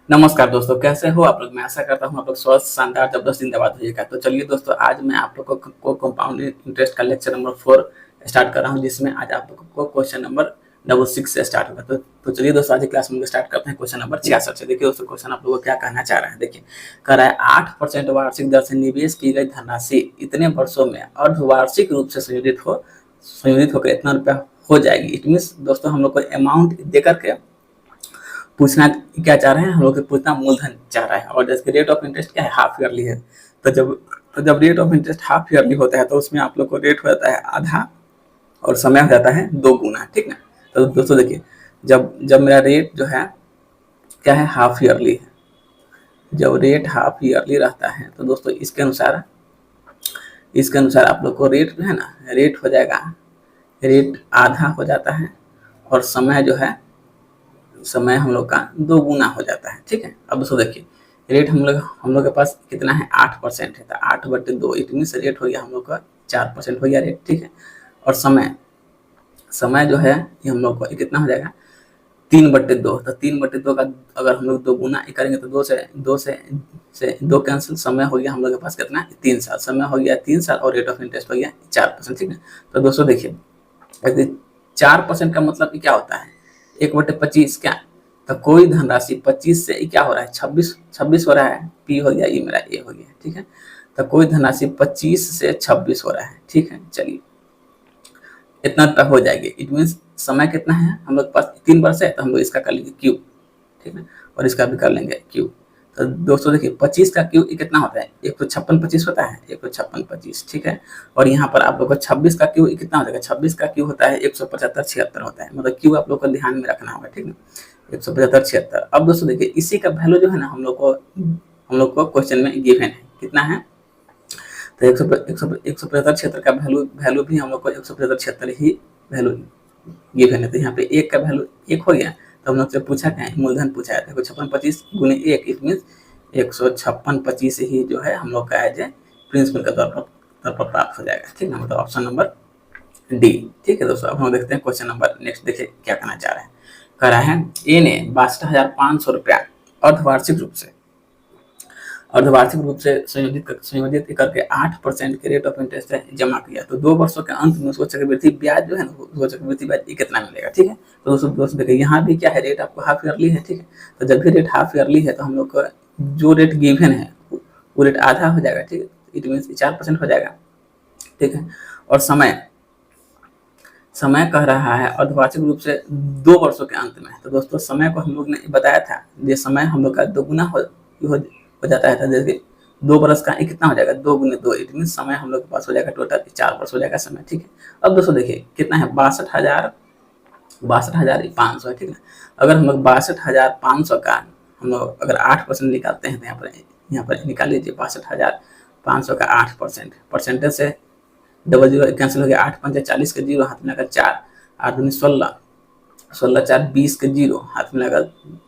नमस्कार दोस्तों, कैसे हो आप लोग। मैं आशा करता हूँ आप लोग स्वस्थ, शानदार, जबरदस्त जिंदाबाद होइएगा। तो चलिए दोस्तों, आज मैं आप लोगों को कंपाउंड इंटरेस्ट का लेक्चर नंबर 4 स्टार्ट कर रहा हूँ, जिसमें आज आप लोगों को क्वेश्चन नंबर 66 से स्टार्ट होगा। तो चलिए दोस्तों, आज की क्लास में स्टार्ट करते हैं क्वेश्चन नंबर 66 से। देखिए दोस्तों, क्वेश्चन आप लोगों को क्या कहना चाह रहा है। देखिए, कह रहा है 8% वार्षिक दर से निवेश की गई धनराशि इतने वर्षों में अर्धवार्षिक रूप से संयोजित होकर इतना रुपया हो जाएगी। इट मीन्स दोस्तों, हम लोग को अमाउंट देकर के पूछना क्या चाह रहे हैं, हम लोग से पूछना मूलधन चाह रहा है। और जैसे रेट ऑफ इंटरेस्ट क्या है, हाफ ईयरली है। तो जब rate of interest half yearly होता है तो उसमें आप लोग को रेट हो जाता है आधा और समय हो जाता है 2 गुना। ठीक ना। तो दोस्तों देखिए, जब जब मेरा रेट जो है क्या है, हाफ ईयरली है। जब रेट हाफ ईयरली रहता है तो दोस्तों इसके अनुसार आप लोग को रेट जो है ना, रेट हो जाएगा, रेट आधा हो जाता है और समय जो है, समय हम लोग का 2 गुना हो जाता है। ठीक है। अब दोस्तों देखिए, रेट हम लोग के पास कितना है, 8% है। तो 8/2 इट मीन रेट हो गया हम लोग का 4% हो गया रेट। ठीक है। और समय समय जो है ये हम लोग को कितना हो जाएगा, 3/2। तो 3/2 का अगर हम लोग 2 गुना करेंगे तो 2 कैंसिल, समय हो गया हम लोग के पास कितना, 3 साल। समय हो गया 3 साल और रेट ऑफ इंटरेस्ट हो गया 4%। ठीक है। तो दोस्तों देखिए, 4% का मतलब क्या होता है, 1/25 क्या। तो कोई धनराशि 25 से क्या हो रहा है, 26 हो रहा है। पी हो गया, ये मेरा ए हो गया। ठीक है। तो कोई धनराशि 25 से 26 हो रहा है। ठीक है। चलिए, इतना तक हो जाएगी। इट मीन्स समय कितना है हम लोग के पास, 3 वर्ष है। तो हम लोग इसका कर लेंगे क्यू। ठीक है। और इसका भी कर लेंगे क्यू। तो दोस्तों देखिए, 25 का क्यू कितना होता है, 156 होता है, 156। ठीक है। और यहाँ पर आप लोग को 26 का क्यू कितना हो जाएगा, 26 का क्यू होता है 175-76 होता है। मतलब क्यू आप लोग को ध्यान में रखना होगा। ठीक है। 175-76। अब दोस्तों देखिए, इसी का वैल्यू जो है ना, हम लोग को क्वेश्चन में गिवन है, कितना है। तो 175 का वैल्यू भी हम लोग को 175 ही वैल्यू गिवन है। तो यहाँ पे एक का वैल्यू 1 हो गया। तो हम लोग से पूछा क्या है, मूलधन पूछा है। 156 गुने 1 इट मीन 156 ही जो है हम लोग का एज ए प्रिंसिपल के तौर पर प्राप्त हो जाएगा। ठीक है। मतलब ऑप्शन नंबर डी। ठीक है दोस्तों, अब हम देखते हैं क्वेश्चन नंबर नेक्स्ट। देखिए क्या कहना चाह रहा है। कह रहा है ए ने 62,500 रुपया अर्धवार्षिक रूप से संयोजित करके 8% के रेट ऑफ इंटरेस्ट है जमा किया। तो 2 वर्षों के अंत में उसको चक्रवृद्धि ब्याज जो है ना, उसको चक्रवृद्धि ब्याज कितना मिलेगा। ठीक है। तो दोस्तों देखिए, यहाँ भी क्या है, रेट आपको हाफ ईयरली है। ठीक है। तो जब भी रेट हाफ ईयरली है तो हम लोग का जो रेट गिवन है वो रेट आधा हो जाएगा। ठीक है। इट मीन 4% हो जाएगा। ठीक है। और समय कह रहा है अर्धवार्षिक रूप से 2 वर्षों के अंत में। तो दोस्तों समय को हम लोग ने बताया था, ये समय हम लोग का 2 गुना हो जाता है। तो जैसे 2 बरस का कितना हो जाएगा, 2 गुने 2 इट मीन समय हम लोग के पास हो जाएगा टोटल 4 वर्ष हो जाएगा समय। ठीक है। अब दोस्तों देखिए कितना है, 62,500 है। ठीक है। अगर हम लोग 62,500 का हम लोग अगर 8% निकालते हैं तो यहाँ पर निकाल लीजिए, 62,500 का 8%, परसेंटेज से डबल जीरो कैंसिल हो गया, 8×5 = 40 के जीरो, हाथ में लगा 4, 8 दूनी 16, 16×4 = 20 के जीरो, हाथ में लगा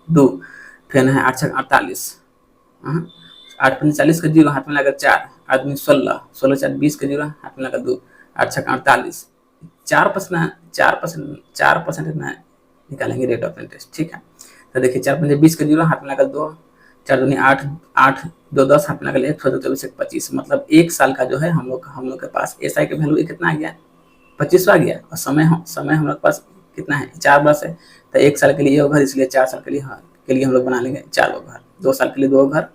2, फिर है 8×6 = 48, 8×40 के जीरो, हाथ में लगा 4, 8 दूनी 16, 16×4 = 20 के जीरो, हाथ में लगा 2, 8×6 = 48, 4% निकालेंगे रेट ऑफ इंटरेस्ट। ठीक है। तो देखिए 4×5 = 20 के जीरो, हाथ में लगा 2, 4 दूनी 8, 8 2 10, हाथ में लगा 1, 24 1 25। मतलब 1 साल का जो है हम लोग के पास एसआई का वैल्यू कितना आ गया, 25 आ गया। और समय हम लोग के पास कितना है, 4 वर्ष है। तो 1 साल के लिए घर, इसलिए 4 साल के लिए हम लोग बना लेंगे 4 घर, 2 साल के लिए 2 घर,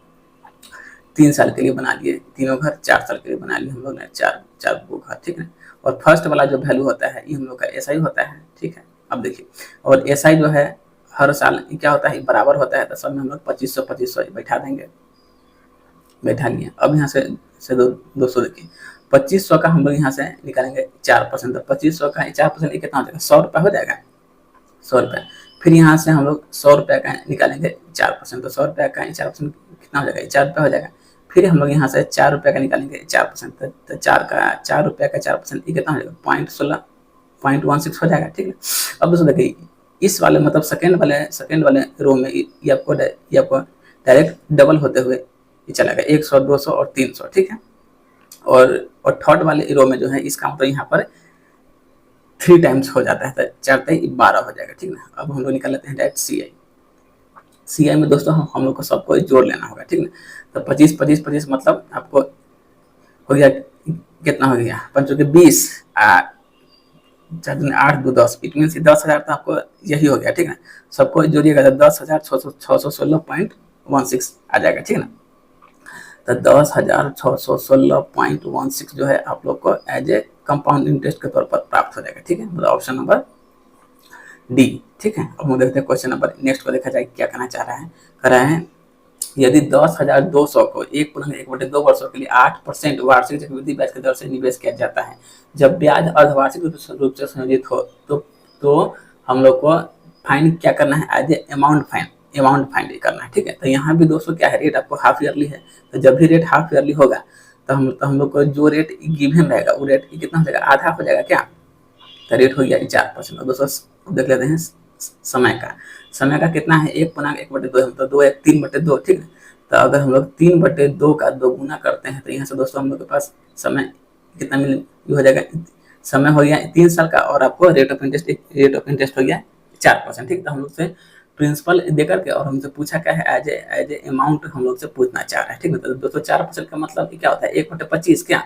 3 साल के लिए बना लिए 3 घर, 4 साल के लिए बना लिए हम लोग ने 4 घर। ठीक है। और फर्स्ट वाला जो वैल्यू होता है ये हम लोग का एसआई होता है। ठीक है। अब देखिए, और एसआई जो है हर साल क्या होता है, बराबर होता है। तो सब में हम लोग 2500 बैठा देंगे, बैठा लिए। अब यहाँ से 200 देखिए, 2500 का हम लोग यहाँ से निकालेंगे 4%। तो 2500 का 4% कितना हो जाएगा, 100 रुपया हो जाएगा, 100 रुपया। फिर यहाँ से हम लोग 100 रुपया का निकालेंगे 4%। तो 100 रुपया का 4% कितना हो जाएगा, 4 रुपया हो जाएगा। फिर हम लोग यहाँ से 4 रुपया का निकालेंगे 4%। तो 4 रुपया का 4% कितना हो जाएगा, 0.16 हो जाएगा। ठीक है। अब दोस्तों देखिए, इस वाले मतलब सेकेंड वाले रो में ये आपको डायरेक्ट डबल होते हुए ये चलेगा, 100, 200 और 300। ठीक है। और थर्ड वाले रो में जो है इसका मतलब यहाँ पर 3 टाइम्स हो जाता है। तो 4 × 3 = 12 हो जाएगा। ठीक है। अब हम लोग निकाल लेते हैं डायरेक्ट सी आई। सी आई में दोस्तों हम लोग को सबको जोड़ लेना होगा, ठीक है। तो 25 25 25 मतलब आपको हो गया, कितना हो गया, 5 के 20, 8 2 10, इट मीन 10,000, तो आपको यही हो गया, ठीक है। सबको जोड़िएगा तो 10,616.16 आ जाएगा, ठीक है ना। तो 10,616.16 जो है आप लोग को एज ए कंपाउंड इंटरेस्ट के तौर पर प्राप्त हो जाएगा, ठीक है। मतलब ऑप्शन नंबर डी, ठीक है। अब हम देखते हैं क्वेश्चन नंबर नेक्स्ट को, देखा जाए क्या कहना चाह रहा है। कह रहा है यदि 10,200 को 1/1/2 वर्षों के लिए 8% वार्षिक चक्रवृद्धि ब्याज की दर से निवेश किया जाता है, जब ब्याज अर्धवार्षिक रूप से संयोजित हो तो हम लोग को फाइंड क्या करना है, एज ए अमाउंट फाइंड करना है, ठीक है। तो यहाँ भी दोस्तों क्या है, रेट आपको हाफ ईयरली है, तो जब भी रेट हाफ ईयरली होगा तो हम लोग को जो रेट गिवन रहेगा वो रेट कितना हो जाएगा, आधा हो जाएगा क्या। तो रेट हो गया 4%। और दोस्तों देख लेते हैं समय का कितना है, 1/1/2 मतलब 2 1 3/2, ठीक है। तो अगर हम लोग 3/2 का 2 गुना करते हैं तो यहाँ से दोस्तों हम लोग के पास समय कितना मिल हो जाएगा, समय हो गया 3 साल का, और आपको रेट ऑफ इंटरेस्ट हो गया 4%, ठीक। तो हम लोग से प्रिंसिपल देकर के और हमसे पूछा क्या है, एज ए अमाउंट हम लोग से पूछना चाह रहा है, ठीक है। तो दोस्तों 4% का मतलब क्या होता है, 1/25 क्या।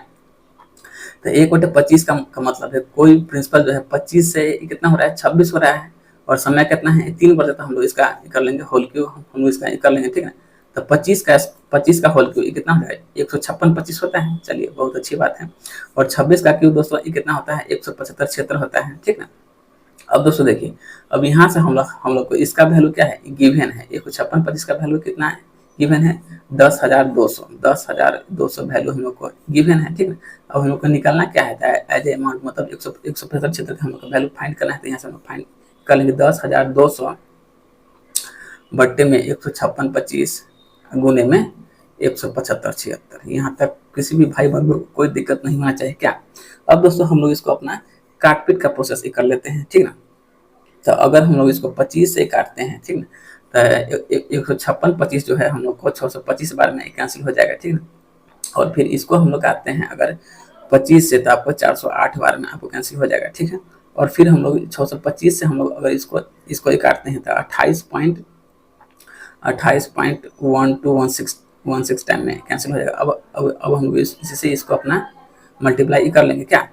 तो 1/25 का मतलब है कोई प्रिंसिपल जो है 25 से कितना हो रहा है, 26 हो रहा है, और समय कितना है 3%, तो हम लोग इसका कर लेंगे होल क्यू, हम लोग इसका कर लेंगे, ठीक है। तो 25 का होल क्यू कितना होता है, 156 होता है, चलिए बहुत अच्छी बात है। और 26 का क्यू दोस्तों कितना होता है, 175 क्षेत्र होता है, ठीक है। अब दोस्तों देखिए, अब यहाँ से हम लोग को इसका वैल्यू क्या है, गिवन है 156 का वैल्यू कितना है, गिवन है 10,200 वैल्यू हम लोग को गिवन है, ठीक है। अब हम लोग को निकालना क्या है, एज ए अमाउंट मतलब 175 क्षेत्र का हम लोग को वैल्यू फाइंड करना है। तो यहाँ से हम लोग फाइंड कर लेंगे 10,200 बट्टे में 156 गुने में 175 यहाँ तक किसी भी भाई बंधु को कोई दिक्कत नहीं होना चाहिए क्या। अब दोस्तों हम लोग इसको अपना काटपीट का प्रोसेस कर लेते हैं, ठीक ना। तो अगर हम लोग इसको 25 से काटते हैं, ठीक ना, तो 156 जो है हम लोग को 625 बार में कैंसिल हो जाएगा, ठीक ना। और फिर इसको हम लोग काटते हैं अगर 25 से, तो आपको 408 बार में आपको कैंसिल हो जाएगा, ठीक है। और फिर हम लोग 625 से हम लोग अगर इसको ही काटते हैं तो 28.1216 टाइम में कैंसिल हो जाएगा। अब हम लोग इससे इसको अपना मल्टीप्लाई कर लेंगे क्या।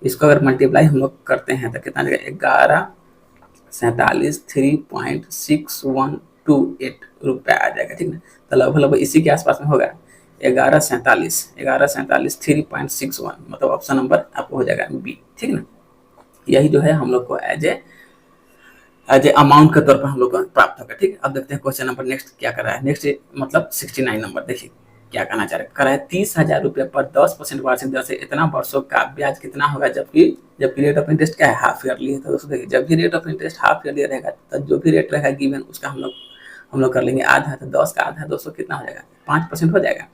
इसको अगर मल्टीप्लाई हम लोग करते हैं तो कितना जाएगा, 1147 रुपया आ जाएगा, ठीक है। तो लगभग इसी के आसपास में होगा, 1147 3.61, मतलब ऑप्शन नंबर आपको हो जाएगा बी, ठीक है ना। यही जो है हम लोग को एज ए अमाउंट के तौर पर हम लोग को प्राप्त होगा, ठीक है। अब देखते हैं क्वेश्चन नंबर नेक्स्ट क्या कर रहा है, नेक्स्ट मतलब 69 नंबर, देखिए क्या कहना चाह रहा है 30,000 रुपये पर 10% वार्षिक दर से इतना वर्षों का ब्याज कितना होगा, जबकि रेट ऑफ इंटरेस्ट क्या है, हाफ ईयरली है। तो दोस्तों देखिए, जब भी rate of interest half yearly रहेगा तो जो भी रेट रहेगा गिवन उसका हम लोग कर लेंगे आधा। तो 10 का आधा दोस्तों कितना हो जाएगा, 5% हो जाएगा।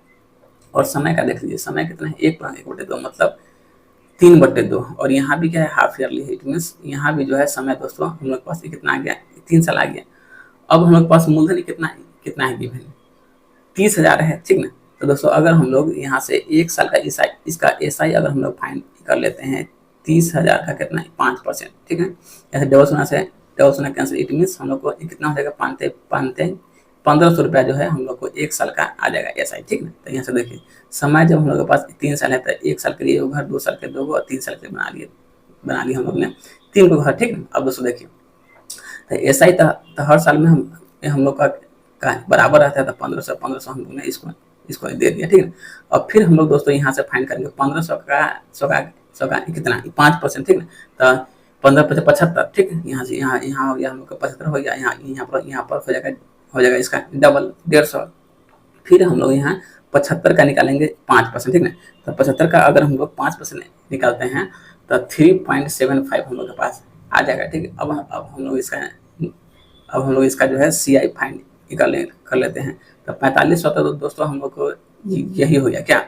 और समय का देख लीजिए, समय कितना है, 1/1/2 मतलब 3/2, और यहाँ भी क्या है, हाफ ईयरली है। इट मीन्स यहाँ भी जो है समय दोस्तों हम लोग के पास कितना आ गया, 3 साल आ गया। अब हम लोग के पास मूलधन कितना है गिवन, 30,000 है, ठीक ना। तो दोस्तों अगर हम लोग यहाँ से 1 साल का इसका एसआई अगर हम लोग फाइंड कर लेते हैं, 30,000 का कितना है, 5%, ठीक है। ऐसे डबल सोना कैंसिल, इट मीन्स हम लोग को कितना हो जाएगा, 1,500 रुपया जो है हम लोग को 1 साल का आ जाएगा एसआई, ठीक ना। तो यहाँ से देखिए, समय जब हम लोग के पास 3 साल है तो 1 साल के लिए घर, 2 साल के 2 और 3 साल के बना लिए हम लोग ने 3 घर, ठीक ना। अब दोस्तों देखिए, तो एसआई तो हर साल में हम लोग का बराबर रहता है, तो 1500 हम लोग ने इसको दे दिया, ठीक है। और फिर हम लोग दोस्तों यहाँ से फाइंड करेंगे 1500 का कितना, 5%, ठीक है। तो 15 75, ठीक है। यहाँ से यहाँ हो गया हम लोग का 75 हो गया, यहाँ पर हो जाएगा इसका डबल 150। फिर हम लोग यहाँ 75 का निकालेंगे 5%, ठीक है। तो 75 का अगर हम लोग 5% निकालते हैं तो 3.75 हम लोग के पास आ जाएगा, ठीक है। अब हम लोग इसका जो है सी आई फाइंड कर लेते हैं। तो 4500 तो दोस्तों हम लोग को यही हो गया क्या,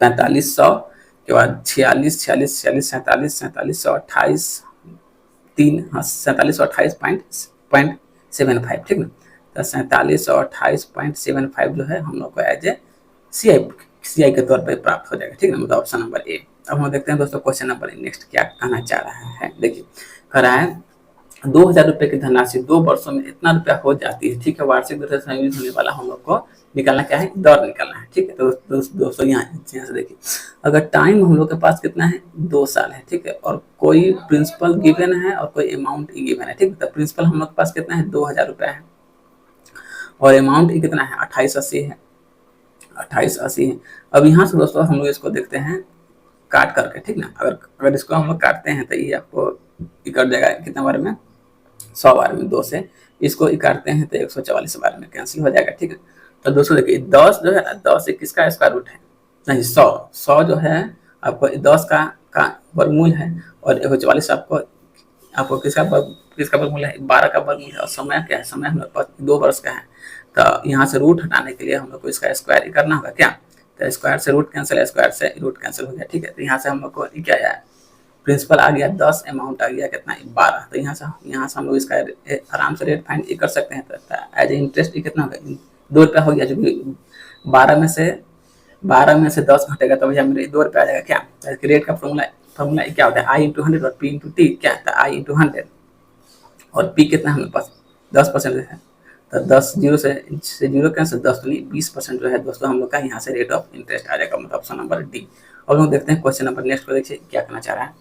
4500 के बाद 46 4728.75, ठीक है। तो 4728.75 जो है हम लोग को एज ए सी आई के तौर पर प्राप्त हो जाएगा, ठीक है। मतलब ऑप्शन नंबर ए। अब हम देखते हैं दोस्तों क्वेश्चन नंबर नेक्स्ट क्या कहना चाह रहा है, देखिए कह रहा है 2000 रुपये की धनराशि 2 वर्षों में इतना रुपया हो जाती है, ठीक है। वार्षिक दर से संयोजित होने वाला हम लोग को निकालना क्या है, दर निकालना है, ठीक है। तो दोस्तों यहाँ से देखिए, अगर टाइम हम लोग के पास कितना है, 2 साल है, ठीक है, और कोई प्रिंसिपल गिवन है और कोई अमाउंट गिवन है, ठीक है। तो प्रिंसिपल हम लोग के पास कितना है, 2000 रुपया है, और अमाउंट कितना है, 2880 है, 2880 है। अब यहाँ से दोस्तों हम लोग इसको देखते हैं काट करके, ठीक ना। अगर इसको हम लोग काटते हैं तो ये आपको कट जाएगा कितना बार में, 100 बार में। 2 से इसको काटते हैं तो 144 बार में कैंसिल हो जाएगा, ठीक है। तो दोस्तों देखिए 10 जो है ना, 10 किसका स्क्वायर रूट है, नहीं 100 जो है आपको 10 का वर्गमूल है, और 144 आपको किसका वर्गमूल है, 12 का वर्गमूल है। और समय क्या है, समय हम लोग पास 2 वर्ष का है। तो यहाँ से रूट हटाने के लिए हम लोग को इसका स्क्वायर करना होगा क्या, तो स्क्वायर से रूट कैंसिल, स्क्वायर से रूट कैंसिल हो गया, ठीक है। तो यहाँ से हम लोग को क्या है, प्रिंसिपल आ गया 10, अमाउंट आ गया कितना, 12। तो यहाँ से हम लोग इसका आराम से रेट फाइंड कर सकते हैं। तो एज ए इंटरेस्ट कितना होगा, 2 रुपया हो गया, क्योंकि 12 में से 10 घटेगा तो भैया मेरे 2 रुपया आ जाएगा क्या। तो रेट का फॉर्मूला क्या होता है, आई इंटू 100 और पी इंटू टी, क्या है, आई इंटू 100, और पी कितना है हमारे पास 10% है। तो 10 जीरो से 0 कैंसिल, 10 तो नहीं 20% जो है दोस्तों हम लोग का यहाँ से रेट ऑफ इंटरेस्ट आ जाएगा, मतलब ऑप्शन नंबर डी। अब लोग देखते हैं क्वेश्चन नंबर नेक्स्ट को, देखिए क्या करना चाह रहा है।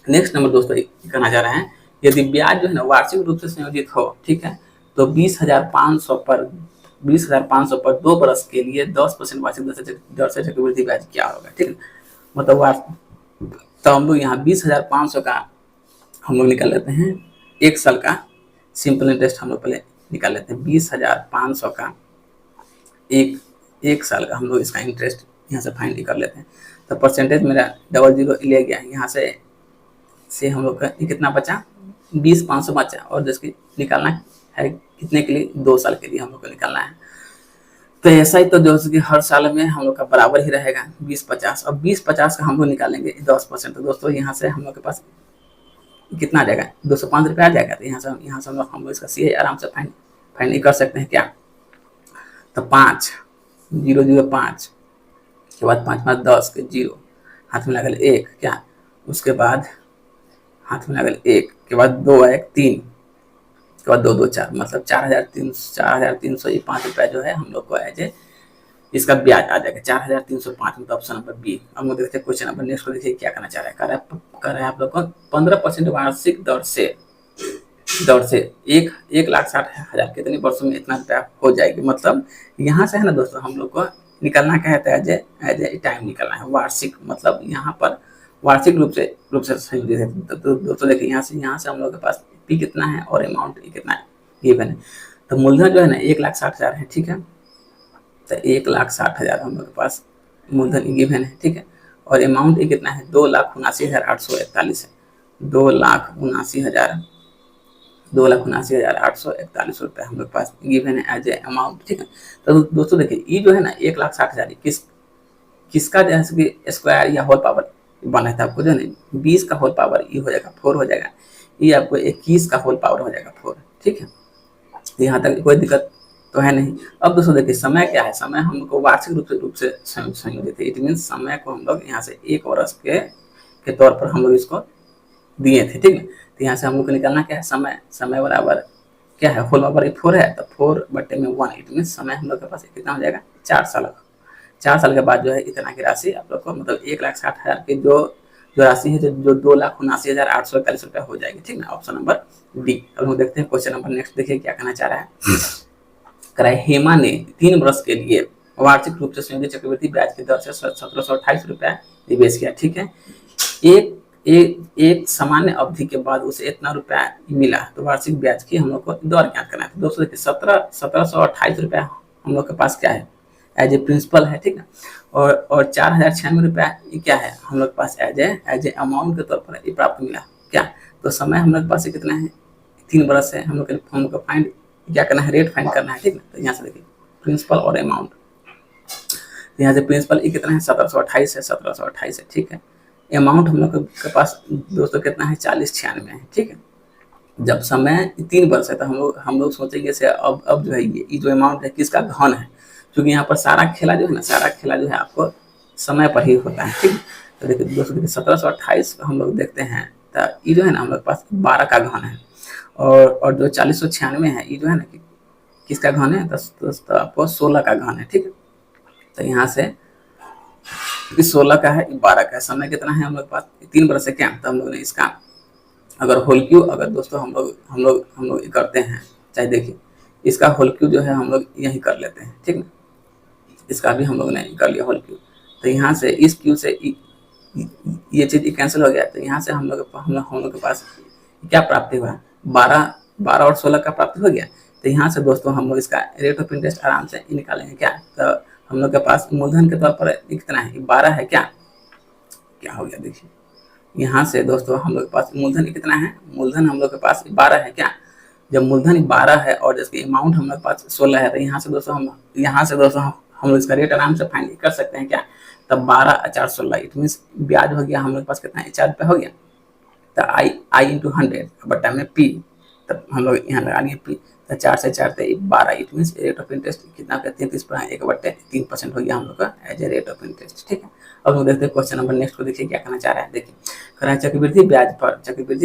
नेक्स्ट नंबर दोस्तों कहना चाह रहे हैं, यदि ब्याज जो है ना वार्षिक रूप से संयोजित हो, ठीक है, तो 20,500 पर 2 बरस के लिए 10% वार्षिक दर से चक्रवृद्धि ब्याज क्या होगा, ठीक है। मतलब तो हम लोग यहाँ 20,500 का हम लोग निकाल लेते हैं, 1 साल का सिंपल इंटरेस्ट हम लोग पहले निकाल लेते हैं। 20,500 का एक साल का हम लोग इसका इंटरेस्ट यहाँ से फाइंड कर लेते हैं। तो परसेंटेज मेरा 00 ले गया, यहाँ से हम लोग का कितना बचा, 20,500 बचा, और जिसकी निकालना है कितने के लिए, 2 साल के लिए हम लोग को निकालना है। तो ऐसा ही तो दोस्तों कि हर साल में हम लोग का बराबर ही रहेगा 20-50, और 20-50 का हम लोग निकालेंगे 10%। तो दोस्तों यहाँ से हम लोग के पास कितना आ जाएगा, 205 रुपये आ जाएगा। तो यहाँ से हम लोग इसका सी आराम से फाइंड कर सकते हैं क्या। तो 5 0 0 5 के बाद 5 5 10 के 0, हाथ में लगल 1 क्या, उसके बाद हाथ में लगल 1 के बाद 2 1 3 के बाद 2 2 4, मतलब 4,300 ये 5 रुपया जो है हम लोग को एज इसका ब्याज आ जाएगा 4,305, मतलब ऑप्शन नंबर बी। अब हम देखते हैं क्वेश्चन नंबर नेक्स्ट को, देखिए क्या करना चाह रहा है। कर रहा है आप लोग को 15% वार्षिक दर से 1,60,000 कितने वर्षों में इतना रुपया हो जाएगी। मतलब यहाँ से है ना दोस्तों हम लोग को निकलना क्या है, एज ए टाइम निकलना है, वार्षिक, मतलब यहाँ पर वार्षिक रूप से संयोजित है। तो दोस्तों देखिए यहाँ से हम लोग के पास पी कितना है और अमाउंट कितना है, गिवन है। तो मूलधन जो है ना 1,60,000 है, ठीक है। तो 1,60,000 हम लोग के पास मूलधन गिवन है, ठीक है। और अमाउंट कितना है, 2,79,841 है, 2,79,841 रुपये हम लोग के पास गिवन है एज ए अमाउंट, ठीक है। तो दोस्तों देखिए ये जो है ना 1,60,000 किसका जैसे कि स्क्वायर या होल पावर बना था, आपको जो है ना 20 का होल पावर ये हो जाएगा 4 हो जाएगा, ये आपको 21 का होल पावर हो जाएगा 4, ठीक है। यहाँ तक कोई दिक्कत तो है नहीं। अब दोस्तों देखिए समय क्या है, समय हमको वार्षिक रूप से संयोजित है। इट मीन समय को हम लोग यहाँ से 1 वर्ष के तौर पर हम लोग इसको दिए थे, ठीक है। तो यहाँ से हम लोग को निकालना क्या है, समय बराबर क्या है, होल पावर 4 है, तो 4/1, इट मीन समय हम लोग के पास कितना हो जाएगा, 4 साल के बाद जो है इतना की राशि आप लोग को, मतलब 1,60,000 की जो राशि है जो 2,79,841 रुपया हो जाएगी, ठीक ना, ऑप्शन नंबर डी। अब हम देखते हैं क्वेश्चन नंबर नेक्स्ट, देखिए क्या कहना चाह रहा है। हेमा ने 3 वर्ष के लिए वार्षिक रूप से संयोजित चक्रवृद्धि ब्याज की दर से 1,728 रुपया निवेश किया, ठीक है। एक सामान्य अवधि के बाद उसे इतना रुपया मिला, तो वार्षिक ब्याज की हम लोग को दर ज्ञात करना है। तो दोस्तों देखिए 1,728 रुपया हम लोग के पास क्या है, एज ए प्रिंसिपल है, ठीक है। और 4,096 रुपया क्या है हम लोग के पास एज ए अमाउंट के तौर पर ये प्राप्त मिला क्या। तो समय हम लोग के पास कितना है, 3 बरस है। हम लोग को फाइंड क्या करना है, रेट फाइंड करना है, ठीक है। तो यहाँ से देखिए प्रिंसिपल और अमाउंट, यहाँ से प्रिंसिपल कितना है 1,728 है, ठीक है। अमाउंट हम लोग के पास दोस्तों कितना है 4096 है, ठीक है। जब समय 3 वर्ष है तो हम लोग सोचेंगे से अब जो है ये जो अमाउंट है किसका घन है, क्योंकि यहाँ पर सारा खेला जो है आपको समय पर ही होता है, ठीक है। तो देखिए दोस्तों 1,728 हम लोग देखते हैं, तो ये जो है ना हम लोग के पास 12 का घन है, और जो 4096 है ये जो है ना कि किसका घन है, दोस्तों आपको 16 का घन है, ठीक है। तो यहाँ से इस 16 का है, 12 का है, समय कितना है हम लोग के पास 3 बरस है क्या। तो हम लोग ने इसका अगर होल क्यू अगर दोस्तों हम लोग करते हैं, चाहे देखिए इसका होल क्यू जो है हम लोग यही कर लेते हैं, ठीक है। इसका भी हम लोग ने कर लिया होल क्यू। तो यहाँ से इस क्यू से ये चीज़ कैंसिल हो गया। तो यहाँ से हम लोग के पास क्या प्राप्ति हुआ, 12 और 16 का प्राप्ति हो गया। तो यहाँ से दोस्तों हम लोग इसका रेट ऑफ इंटरेस्ट आराम से निकालेंगे क्या। तो हम लोग के पास मूलधन के तौर पर कितना है, 12 है क्या, क्या हो गया देखिए। यहाँ से दोस्तों हम लोग के पास मूलधन कितना है, मूलधन हम लोग के पास 12 है क्या। जब मूलधन 12 है और जिसकी अमाउंट हम लोग के पास 16 है, तो यहाँ से दोस्तों हम लोग इसका रेट आराम से फाइंड कर सकते हैं क्या। तब 12 और 4 16 इट मीन ब्याज हो गया हम लोग के पास कितना है, 4 रुपये हो गया। तो आई इंटू 100 बटा में पी, तब हम लोग यहाँ लगा लिए पी। तो 4 से 4 थे 12, it mean rate of interest कितना होगा, 33.1/3% हो गया हम लोग का as a rate of interest, ठीक है। अब हम देखते हैं क्वेश्चन नंबर नेक्स्ट को, देखिए क्या करना चाह रहा है। देखिए कह रहा है चक्रवृद्धि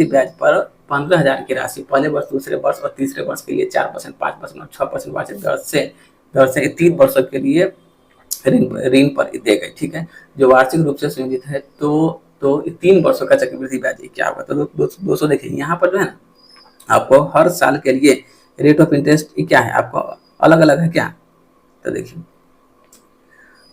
ब्याज पर 15,000 की राशि पहले वर्ष, दूसरे वर्ष और तीसरे वर्ष के लिए 4%, 5% और 6% वार्षिक दर से 3 वर्षों के लिए ऋण पर दी गई, ठीक है। जो वार्षिक रूप से संयोजित है तो 3 वर्षों का चक्रवृद्धि ब्याज क्या होगा। तो दोस्तों देखिए यहाँ पर जो है ना आपको हर साल के लिए रेट ऑफ इंटरेस्ट क्या है, आपको अलग अलग है क्या। तो देखिए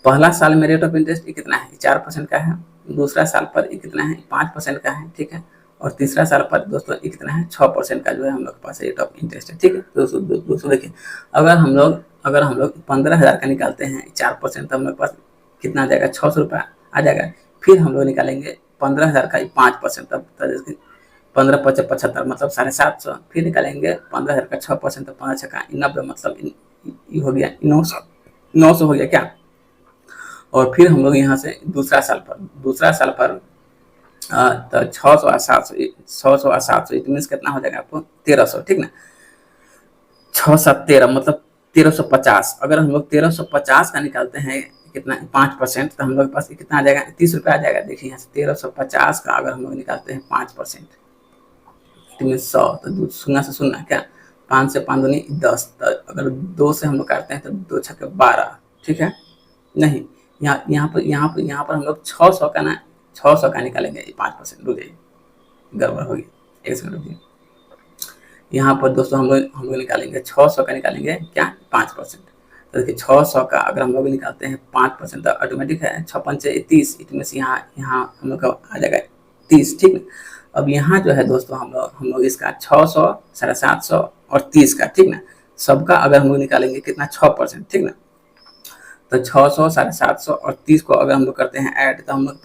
पहला साल में रेट ऑफ इंटरेस्ट कितना है, 4% का है। दूसरा साल पर कितना है, 5% का है, ठीक है। और तीसरा साल पर दोस्तों कितना है, 6% का जो है हम लोग के पास रेट ऑफ इंटरेस्ट है, ठीक है। दोस्तों देखिए अगर हम लोग 15,000 का निकालते हैं 4%, तो हम लोग के पास कितना आ जाएगा, 600 रुपया आ जाएगा। फिर हम लोग निकालेंगे 15,000 का 5%, तब 15 × 5 = 75 मतलब 750। फिर निकालेंगे 15,000 का 6%, तो 5 × 6 = 90 मतलब ये हो गया 900 हो गया क्या। और फिर हम लोग यहाँ से दूसरा साल पर तो 600 और 700 इट मीन कितना हो जाएगा आपको 1300, ठीक ना। 6 7 13 मतलब 1350। अगर हम लोग 1350 का निकालते हैं कितना 5%, तो हम लोग के पास कितना आ जाएगा, 30 रुपया आ जाएगा। देखिए यहाँ से 1350 का अगर हम लोग निकालते हैं 5% तो 100, तो शून्य से शून्य क्या, 5 से 5 दूनी 10। तो अगर 2 से हम लोग काटते हैं तो 2 × 6 = 12, ठीक है। नहीं यहाँ पर हम लोग 600 का निकालेंगे 5%, रुकिए गड़बड़ होगी, एक सेकंड रुकिए। यहाँ पर दोस्तों हम लोग निकालेंगे 600 का निकालेंगे क्या 5%। तो देखिए 600 का अगर हम लोग निकालते हैं 5% तो ऑटोमेटिक है 6 × 5 = 30, इट मीन यहाँ हम लोग का आ जाएगा 30, ठीक है। अब यहाँ जो है दोस्तों हम लोग इसका 600 750 और 30 का, ठीक ना, सबका अगर हम लोग निकालेंगे कितना 6%, ठीक ना। तो 600 750 और 30 को अगर हम लोग करते हैं ऐड, तो हम लोग के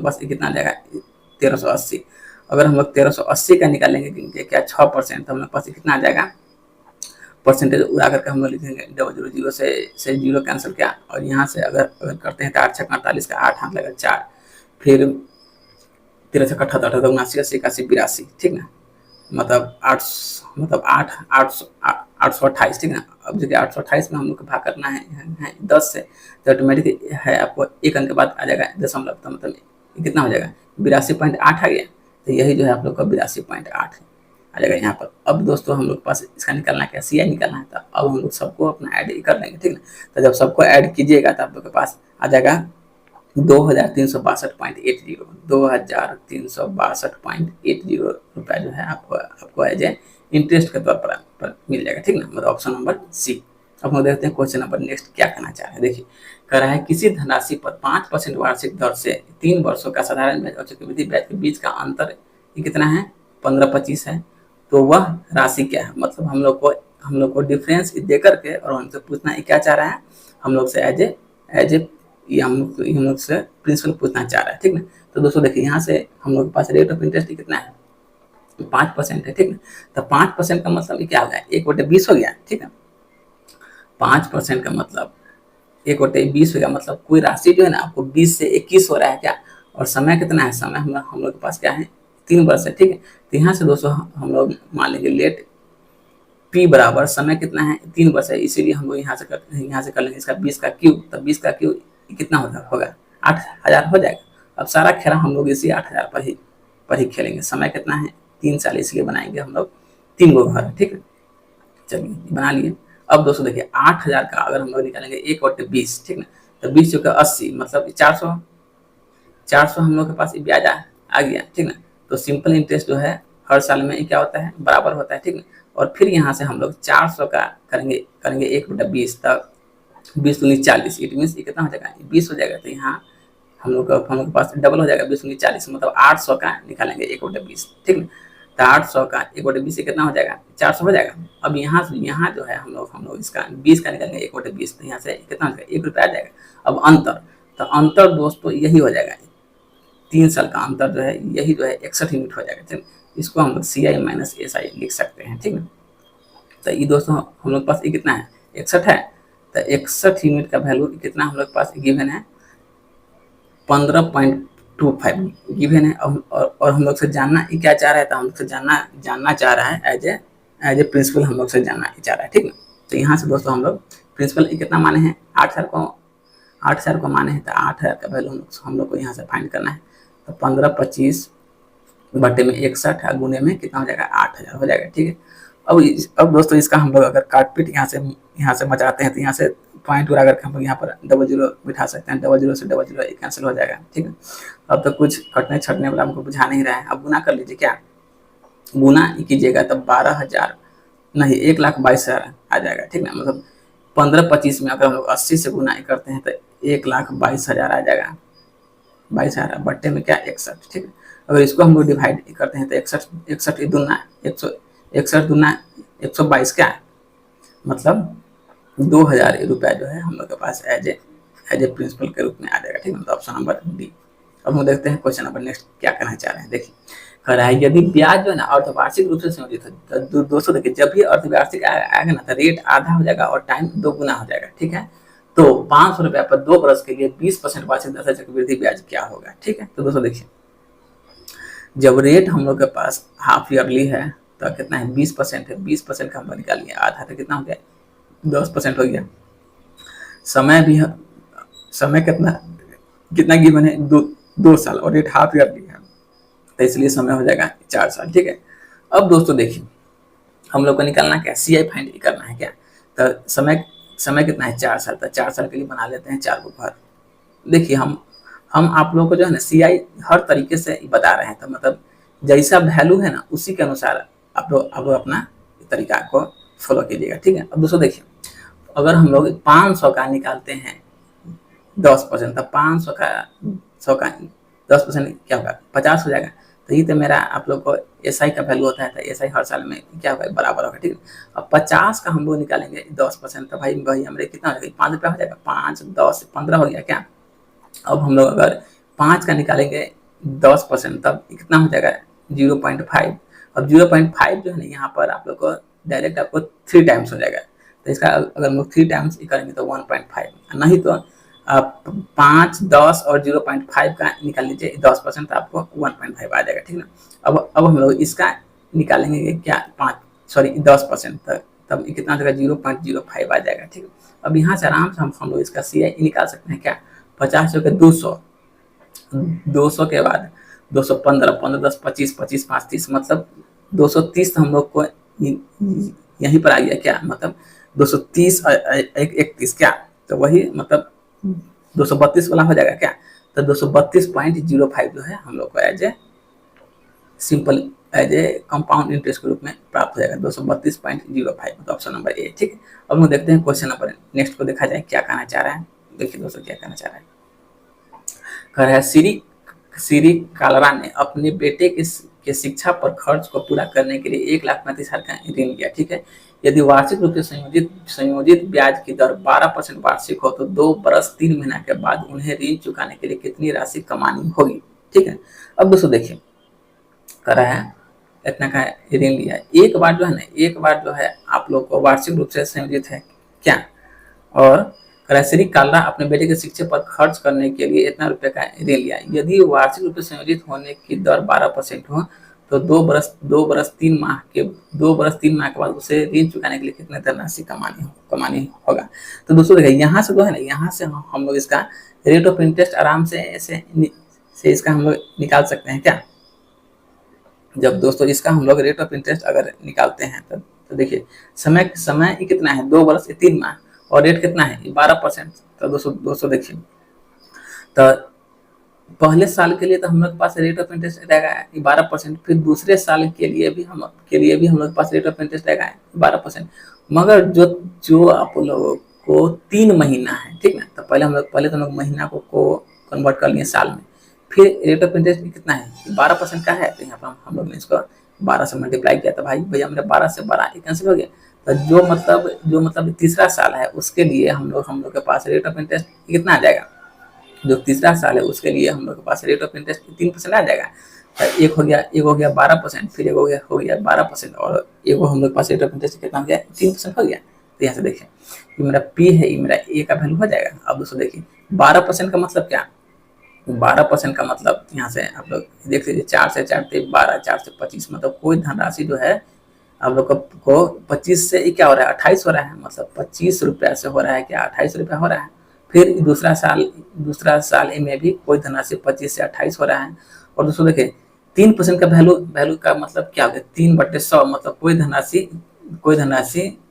पास कितना आ जाएगा 1380। अगर हम लोग 1380 का निकालेंगे क्या 6%, तो हम लोग के पास कितना आ जाएगा, परसेंटेज उड़ा करके हम लोग लिखेंगे 000 से 0 कैंसिल किया। और यहाँ से अगर करते हैं तो 8 × 6 = 48 का 8 हाथ लगा 4, फिर 13 × 78 78 79 80 81 82, ठीक ना, मतलब 828, ठीक ना। अब देखिए 828 में हम लोग को भाग करना है 10 से, तो ऑटोमेटिक है आपको एक अंक के बाद आ जाएगा दशमलव, तो मतलब कितना हो जाएगा 82.8 आ गया। तो यही जो है आप लोग का 82.8 आ जाएगा यहाँ पर। अब दोस्तों हम लोग के पास इसका निकालना क्या, CI निकालना है। तो अब हम लोग सबको अपना ऐड कर लेंगे, ठीक ना। तो जब सबको ऐड कीजिएगा तो आप लोग के पास आ जाएगा 2362.80 2362.80 रुपया जो है आपको एज ए इंटरेस्ट के तौर पर मिल जाएगा, ठीक ना, मतलब ऑप्शन नंबर सी। अब हम देखते हैं क्वेश्चन नंबर नेक्स्ट क्या कहना चाह रहे हैं। देखिए कह रहा है किसी धनराशि पर 5% वार्षिक दर से 3 वर्षों का साधारण ब्याज और चक्रवृद्धि ब्याज के बीच का अंतर कितना है, 15-25 है। तो वह राशि क्या है, मतलब हम लोग को डिफरेंस दे करके और हमसे पूछना है क्या चाह रहा है, हम लोग से एज ए हम लोग से प्रिंसिपल पूछना चाह रहा है, ठीक ना। तो दोस्तों देखिए यहाँ से हम लोग के पास रेट ऑफ इंटरेस्ट कितना है, 5% है, ठीक ना। तो 5% का मतलब क्या हो गया, 1/20 हो गया, ठीक है। 5% का मतलब 1/20 हो गया, मतलब कोई राशि जो है ना आपको 20 से 21 हो रहा है क्या। और समय कितना है, समय हम लोग के पास क्या है 3 वर्ष है, ठीक है। तो यहाँ से दोस्तों हम लोग मान लेंगे लेट P बराबर समय कितना है 3 वर्ष है, इसीलिए हम लोग यहाँ से कर लेंगे इसका 20 का क्यूब। तो 20 का क्यूब कितना होगा 8000 हो जाएगा। अब सारा खेला हम लोग इसी 8000 पर ही खेलेंगे। समय कितना है 3 साल, इसलिए बनाएंगे हम लोग 3 गो घर है, ठीक है। चलिए बना लिए। अब दोस्तों देखिए 8,000 का अगर हम लोग निकालेंगे 1/20, ठीक ना, तो 20 चौके 80 मतलब 400, 400 हम लोग के पास ब्याज आ गया, ठीक ना। तो सिंपल इंटरेस्ट जो है हर साल में क्या होता है, बराबर होता है, ठीक ना। और फिर यहाँ से हम लोग 400 का करेंगे करेंगे 1/20, तब 20 दूनी 40, इट मीन ये कितना हो जाएगा, 20 हो जाएगा। तो यहाँ हम लोग के पास डबल हो जाएगा, 20 दूनी 40 मतलब 800 का निकालेंगे 1/20, ठीक ना। तो 800 का 1/20 से कितना हो जाएगा, 400 हो जाएगा। अब यहाँ जो है हम लोग इसका 20 का निकालेंगे 1/20, तो यहाँ से कितना हो जाएगा, 1 रुपया आ जाएगा। अब अंतर, तो अंतर दोस्तों यही हो जाएगा, 3 साल का अंतर जो है यही जो है 61 यूनिट हो जाएगा, ठीक। इसको हम लोग CI माइनस SI लिख सकते हैं, ठीक है। तो ये दोस्तों हम लोग के पास ये कितना है, 61 है। तो 61 यूनिट का वैल्यू कितना हम लोग के पास गिवन है, 15.25 गिवन है। और हम लोग से जानना ये क्या चाह रहा है, तो हम लोग से जानना चाह रहा है एज ए प्रिंसिपल हम लोग से जानना चाह रहा है, ठीक है। तो यहाँ से दोस्तों हम लोग प्रिंसिपल कितना माने हैं, 8,000 को माने हैं। तो 8,000 का वैल्यू हम लोग को यहाँ से फाइंड करना है। तो 15/25 बटे में 61 गुने में कितना हो जाएगा, 8,000 हो जाएगा, ठीक है। अब दोस्तों इसका हम लोग अगर काटपीट यहाँ से मचाते हैं, तो यहाँ से पॉइंट उड़ा करके हम लोग यहाँ पर डबल जीरो बिठा सकते हैं, डबल जीरो से डबल जीरो कैंसिल हो जाएगा, ठीक है। अब तो कुछ कटने छटने वाला हमको बुझा नहीं रहा है। अब गुना कर लीजिए, क्या गुना कीजिएगा तब 12,000 नहीं 1,22,000 आ जाएगा, ठीक ना। मतलब 15/25 में अगर हम लोग 80 से गुना करते हैं तो 1,22,000 आ जाएगा, 22,000 बट्टे में क्या 61, ठीक है। अगर इसको हम लोग डिवाइड करते हैं तो 61 दूना 161 दूना 122 क्या है, मतलब 2,000 रुपया जो है हम लोग के पास एज ए प्रिंसिपल के रूप में आ जाएगा, ठीक है। तो ऑप्शन नंबर डी। अब हम देखते हैं क्वेश्चन नंबर नेक्स्ट क्या करना चाह रहे हैं। देखिए कह रहा है यदि ब्याज जो है ना अर्धवार्षिक रूप से संयोजित है, तो दोस्तों देखिए जब भी अर्धवार्षिक आएगा ना तो रेट आधा हो जाएगा और टाइम 2 गुना हो जाएगा, ठीक है। तो 500 रुपया पर 2 वर्ष के लिए 20% वार्षिक दर से चक्रवृद्धि ब्याज क्या होगा, ठीक है। तो दोस्तों देखिए जब रेट हम लोग के पास हाफ ईयरली है तो कितना है, 20% है, 20% का हम लोग निकालिए, आधा तो कितना हो गया, 10% हो गया। समय भी है, समय कितना गिवन है, 2 साल, और रेट हाफ ईयरली है तो इसलिए समय हो जाएगा 4 साल, ठीक है। अब दोस्तों देखिए हम लोग को निकालना क्या, CI फाइंड करना है क्या। तो समय कितना है, 4 साल, तो 4 साल के लिए बना लेते हैं 4 को घर। देखिए हम आप लोगों को जो है ना CI हर तरीके से बता रहे हैं, तो मतलब जैसा वैल्यू है ना उसी के अनुसार आप लोग अपना तरीका को फॉलो कीजिएगा, ठीक है। अब दोस्तों देखिए अगर हम लोग 500 का निकालते हैं 10%, तो 500 का 10% क्या होगा, 50 हो जाएगा। तो ये तो मेरा आप लोग को SI का वैल्यू होता है, तो SI हर साल में क्या होगा, बराबर होगा, ठीक है। अब 50 का हम लोग निकालेंगे 10%, तो भाई हमारे कितना हो जाएगा, 5 रुपया हो जाएगा, 5 10 15 हो गया क्या। अब हम लोग अगर 5 का निकालेंगे 10%, तब कितना हो जाएगा, 0.5। अब 0.5 जो है ना यहाँ पर आप लोग को डायरेक्ट आपको 3 टाइम्स हो जाएगा। तो इसका अगर हम लोग 3 टाइम्स करेंगे तो 1.5, नहीं तो आप 5 10 और 0.5 का निकाल लीजिए 10%, तो आपको 1.5 आ जाएगा, ठीक ना। अब हम लोग इसका निकालेंगे क्या, 10%, तब कितना जाएगा, 0.05 आ जाएगा, ठीक है। अब यहाँ से आराम से हम लोग इसका CI निकाल सकते हैं क्या, 50 के 200, 200 के बाद 215, 15 10 25, 25 5 30, मतलब 230 हम लोग को यहीं पर आ गया क्या, मतलब 230 31 क्या, तो वही मतलब 232 वाला हो जाएगा क्या। तो 232.05 जो है हम लोग को एज ए कंपाउंड इंटरेस्ट के रूप में प्राप्त हो जाएगा, 232.05, तो ऑप्शन नंबर ए, ठीक है। अब हम देखते हैं क्वेश्चन नंबर नेक्स्ट को, देखा जाए क्या कहना चाह रहा है। देखिए दोस्तों क्या कहना चाह रहा है, कह रहा है श्री कालरा ने अपने बेटे के शिक्षा पर खर्च को पूरा करने के लिए 1,35,000 का ऋण लिया, ठीक है। यदि वार्षिक रूप से संयोजित ब्याज की दर 12% वार्षिक हो तो 2 बरस 3 महीना के बाद उन्हें ऋण चुकाने के लिए कितनी राशि कमानी होगी, ठीक है। अब दोस्तों देखिए कह रहा है इतना का ऋण लिया, एक बार जो है आप लोग को वार्षिक रूप से संयोजित है क्या, और श्री कालरा अपने बेटे के शिक्षा पर खर्च करने के लिए इतना रुपए का ऋण लिया। यदि वार्षिक रूप से संयोजित होने की दर 12% हो तो 2 बरस 3 माह के बाद उसे ऋण चुकाने के लिए कितने धनराशि कमानी होगा। तो दोस्तों देखिए यहाँ से जो है ना, यहाँ से हम लोग इसका रेट ऑफ इंटरेस्ट आराम से इसका हम लोग निकाल सकते हैं क्या। जब दोस्तों इसका हम लोग रेट ऑफ इंटरेस्ट अगर निकालते हैं तो देखिए समय समय कितना है 2 वर्ष 3 माह, और रेट कितना है 12%। तो दोस्तों देखिए, तो पहले साल के लिए तो हम लोग के पास रेट ऑफ इंटरेस्ट रहेगा 12%, फिर दूसरे साल के लिए भी हम लोग के पास रेट ऑफ इंटरेस्ट रहेगा 12%। मगर जो जो आप लोगों को 3 महीना है, ठीक ना, तो पहले तो हम लोग महीना को कन्वर्ट कर लिए साल में, फिर रेट ऑफ इंटरेस्ट कितना है 12% का है, तो यहाँ पर हम लोग ने इसको 12 से मल्टीप्लाई किया, तो भाई भैया मेरा 12 से 12 कैंसिल हो गया। तो जो मतलब तीसरा साल है उसके लिए हम लोग के पास रेट ऑफ इंटरेस्ट कितना आ जाएगा, जो तीसरा साल है उसके लिए हम लोग के पास रेट ऑफ इंटरेस्ट 3% आ जाएगा। तो एक हो गया 12%, फिर एक हो गया 12%, और एक हम लोग के पास रेट ऑफ इंटरेस्ट कितना हो गया 3% हो गया। तो यहाँ से देखिए ये मेरा पी है, ये मेरा ए का वैल्यू हो जाएगा। अब दोस्तों देखिए 12% का मतलब क्या, 12% का मतलब यहाँ से आप लोग देख लीजिए, 4 से 4 12, 4 से 25, मतलब कोई धनराशि जो है आप लोग को 25 से क्या हो रहा है 28 हो रहा है, मतलब 25 रुपया से हो रहा है क्या 28 रुपया हो रहा है। फिर दूसरा साल में भी कोई धनराशि 25 से 28 हो रहा है। और दोस्तों देखिए 3% का वैल्यू का मतलब क्या हो गया 3/100, मतलब कोई धनराशि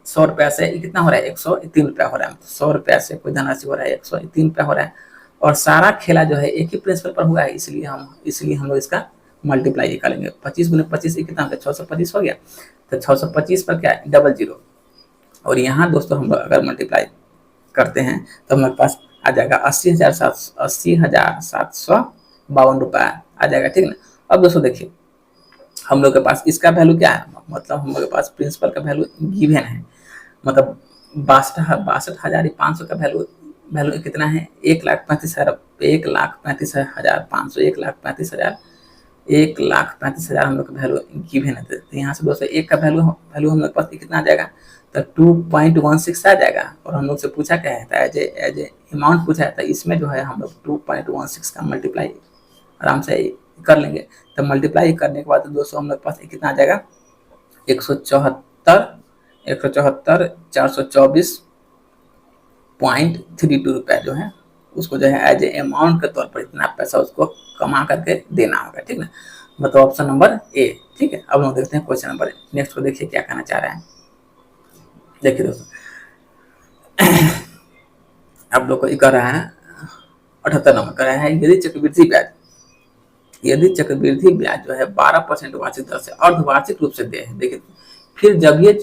100 रुपया से कितना हो रहा है 103 रुपया हो रहा है, 100 रुपया से कोई धनराशि हो रहा है 103 रुपया हो रहा है। और सारा खेला जो है एक ही प्रिंसिपल पर हुआ है, इसलिए हम लोग इसका मल्टीप्लाई करेंगे। 25 गुने 25 कितना हो गया 625 हो गया। तो 625 पर क्या है 00, और यहाँ दोस्तों हम लोग अगर मल्टीप्लाई करते हैं तो हमारे पास आ जाएगा 80,752 रुपया आ जाएगा, ठीक ना। अब दोस्तों देखिए हम लोग के पास इसका वैल्यू क्या है, मतलब हम लोग के पास प्रिंसिपल का वैल्यू गिवन है, मतलब 62,500 का वैल्यू कितना है 1,35,000, 1,35,500, 1,35,000 हम लोग का वैल्यू गिवन है। तो यहाँ से दोस्तों एक का वैल्यू हम लोग के पास कितना आ जाएगा, तो 2.16 आ जाएगा। और हम लोग से पूछा क्या है, एज ए अमाउंट पूछा है, तो इसमें जो है हम लोग 2.16 का मल्टीप्लाई आराम से कर लेंगे। तो मल्टीप्लाई करने के बाद दोस्तों हम लोग के पास कितना आ जाएगा 174,424.32 रुपया जो है उसको जो है एज ए अमाउंट के तौर पर इतना पैसा उसको कमा करके देना होगा, ठीक ना। मतलब ऑप्शन नंबर ए, ठीक है। अब हम देखते हैं क्वेश्चन नंबर नेक्स्ट को, देखिए क्या कहना चाह रहा है। देखिए दोस्तों आप लोग को कर रहा है 78 नंबर कर रहा है, यदि चक्रवृद्धि ब्याज जो है 12% वार्षिक दर से अर्धवार्षिक रूप से दे, देखिए फिर जब ये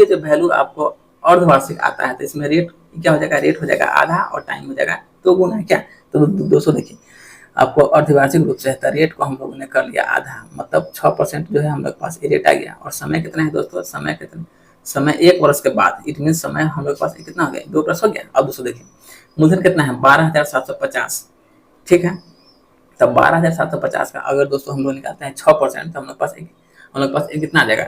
जो वैल्यू आपको अर्धवार्षिक आता है तो इसमें रेट क्या हो जाएगा, रेट हो जाएगा आधा और टाइम हो जाएगा 2 गुना, क्या। तो दोस्तों देखिए आपको अर्धवार्षिक रूप से रेट को हम लोगों ने कर लिया आधा, मतलब 6% जो है हम लोग के पास रेट आ गया। और समय कितना है दोस्तों, समय 1 वर्ष के बाद, इट मीन समय हम लोग के पास कितना हो गया 2 वर्ष हो गया। अब दोस्तों देखिए मूलधन कितना है 12,750, ठीक है। तब 12,750 का अगर दोस्तों हम लोग निकालते हैं 6%, तो हम लोग पास कितना आ जाएगा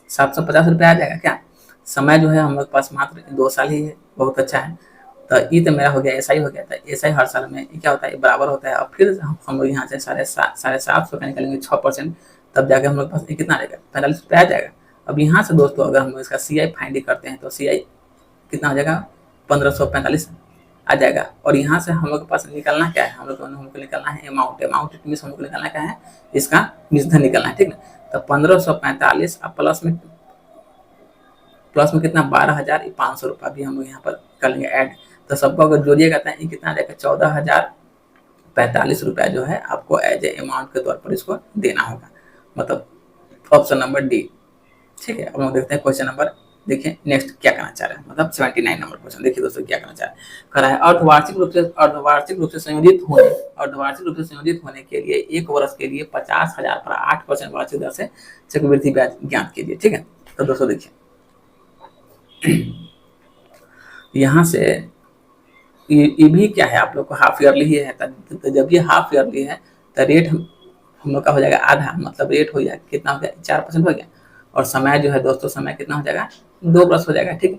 750 रुपया आ जाएगा, क्या। समय जो है हम लोग पास मात्र 2 साल ही है, बहुत अच्छा है। तो ये तो मेरा हो गया एसआई हो गया था, एसआई हर साल में क्या होता है बराबर होता है। और फिर हम लोग यहाँ से 750 का निकालेंगे 6%, तब जाके हम लोग पास कितना आ जाएगा 45 रुपया आ जाएगा। अब यहाँ से दोस्तों अगर हम लोग इसका CI फाइंड करते हैं तो CI कितना हो जाएगा 1545 आ जाएगा। और यहाँ से हम लोग के पास निकलना क्या है, हम लोग को निकलना है अमाउंट इट मीन हम लोग को निकलना क्या है इसका निधन निकलना है, ठीक ना। तो 1545 अब प्लस में कितना 12,500 रुपया भी हम लोग यहाँ पर कर लेंगे ऐड। तो सबको अगर जोड़िएगा तो ये कितना आ जाएगा 14,045 रुपया जो है आपको एज ए अमाउंट के तौर पर इसको देना होगा, मतलब ऑप्शन नंबर डी, ठीक है। अब हम देखते हैं क्वेश्चन नंबर, देखिए नेक्स्ट क्या करना चाह रहा है, मतलब 79 नंबर क्वेश्चन। देखिए दोस्तों क्या करना चाह रहा है, अर्धवार्षिक रूप से संयोजित होने के लिए 1 वर्ष के लिए 50,000 पर 8% वार्षिक दर से चक्रवृद्धि ब्याज ज्ञात कीजिए, ठीक है। तो दोस्तों देखिए यहाँ से ये भी क्या है आप लोग को हाफ ईयरली ही है, तो जब ये हाफ ईयरली है तो रेट हम लोग का हो जाएगा आधा, मतलब रेट हो जाएगा कितना हो गया 4% हो गया। और समय जो है दोस्तों समय कितना हो जाएगा 2 वर्ष हो जाएगा, ठीक है।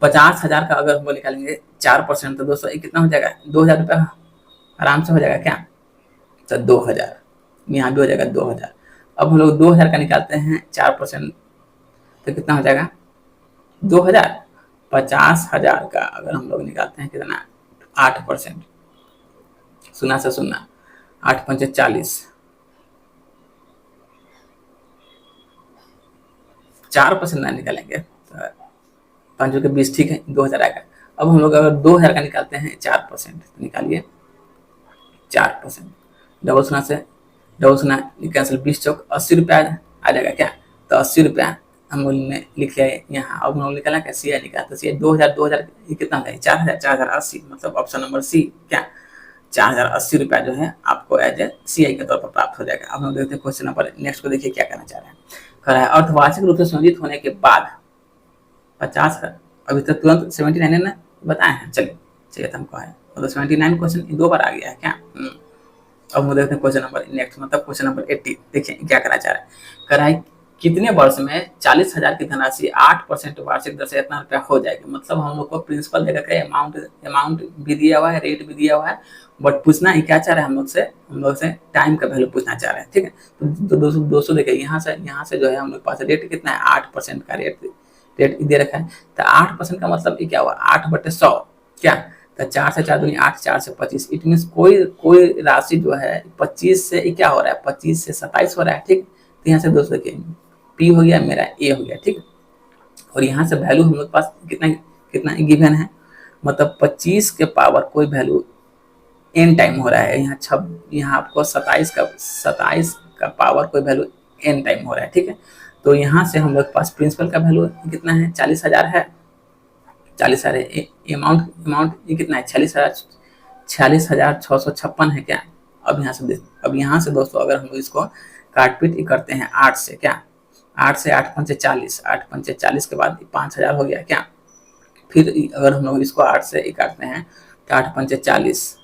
50,000 का अगर हम लोग निकालेंगे 4%, तो दोस्तों कितना हो जाएगा 2,000 रुपया आराम से हो जाएगा, क्या। तो 2,000 यहाँ भी हो जाएगा 2,000। अब हम लोग 2,000 का निकालते हैं 4%, तो कितना हो जाएगा 2,000। 50,000 का अगर हम लोग निकालते हैं कितना 8%, 0 से 0, 8 पंचे 40, 4% ना निकालेंगे तो 5 के 20 ठीक है 2000 आएगा। अब हम लोग अगर 2000 का निकालते हैं 4% तो निकालिए 4%, डबल शून्य से डबल शून्य कैंसिल, 20 चौक 80 रुपया आ जाएगा क्या, तो 80 रुपया हम लोग ने लिख लिया यहाँ। अब हम लोग निकाला क्या, सी आई निकाला, तो सी आई 2000 कितना है 4000, 4080, मतलब ऑप्शन नंबर सी क्या 4080 रुपया जो है आपको एज ए सी आई के तौर पर प्राप्त हो जाएगा। अब हम देखते हैं क्वेश्चन नंबर नेक्स्ट को, देखिए क्या करना चाह रहे हैं। कर रहा है अर्थवार्षिक रूप से संयोजित होने के बाद 50 अभी तक तुरंत 79 ने बताए हैं, चलिए चाहिए था हमको है, मतलब 79 क्वेश्चन 2 बार आ गया है क्या। अब हम देखते हैं क्वेश्चन नंबर नेक्स्ट, मतलब क्वेश्चन नंबर 80, देखिए क्या करना चाह रहा है। कर रहा है कितने वर्ष में 40,000 की धनराशि 8% वार्षिक दर से इतना रुपया हो जाएगी। मतलब हम लोग को प्रिंसिपल देकर के अमाउंट भी दिया हुआ है, रेट भी दिया हुआ है, बट पूछना ही क्या चाह रहे हैं हम लोग से टाइम का वैल्यू पूछना चाह रहे हैं, ठीक है। तो दोस्तों देखिए यहाँ से जो है हम लोग पास रेट कितना है 8% का रेट दे रखा है। तो 8% का मतलब ये क्या हुआ 8/100 क्या, तो 4 से 4 दूनी 8, 4 से 25, इट मीन कोई राशि जो है 25 से क्या हो रहा है 25 से 27 हो रहा है, ठीक। तो यहाँ से दोस्तों देखिए पी हो गया, मेरा ए हो गया, ठीक। और यहाँ से वैल्यू हम लोग पास कितना गिवन है, मतलब 25 के पावर कोई वैल्यू n टाइम हो रहा है, यहाँ आपको 27 का पावर कोई वैल्यू n टाइम हो रहा है, ठीक है। तो यहाँ से हम लोग पास प्रिंसिपल का वैल्यू कितना है 40,000 है, 40,000 है, अमाउंट ये कितना है 46,656 है क्या। अब यहाँ से दोस्तों अगर हम लोग इसको काट पीट करते हैं 8 से क्या, 8 से 8 पंचे 40, 8 पंचे 40 के बाद 5000 हो गया क्या। फिर अगर हम लोग इसको 8 से काटते हैं तो 8 पंचे 40,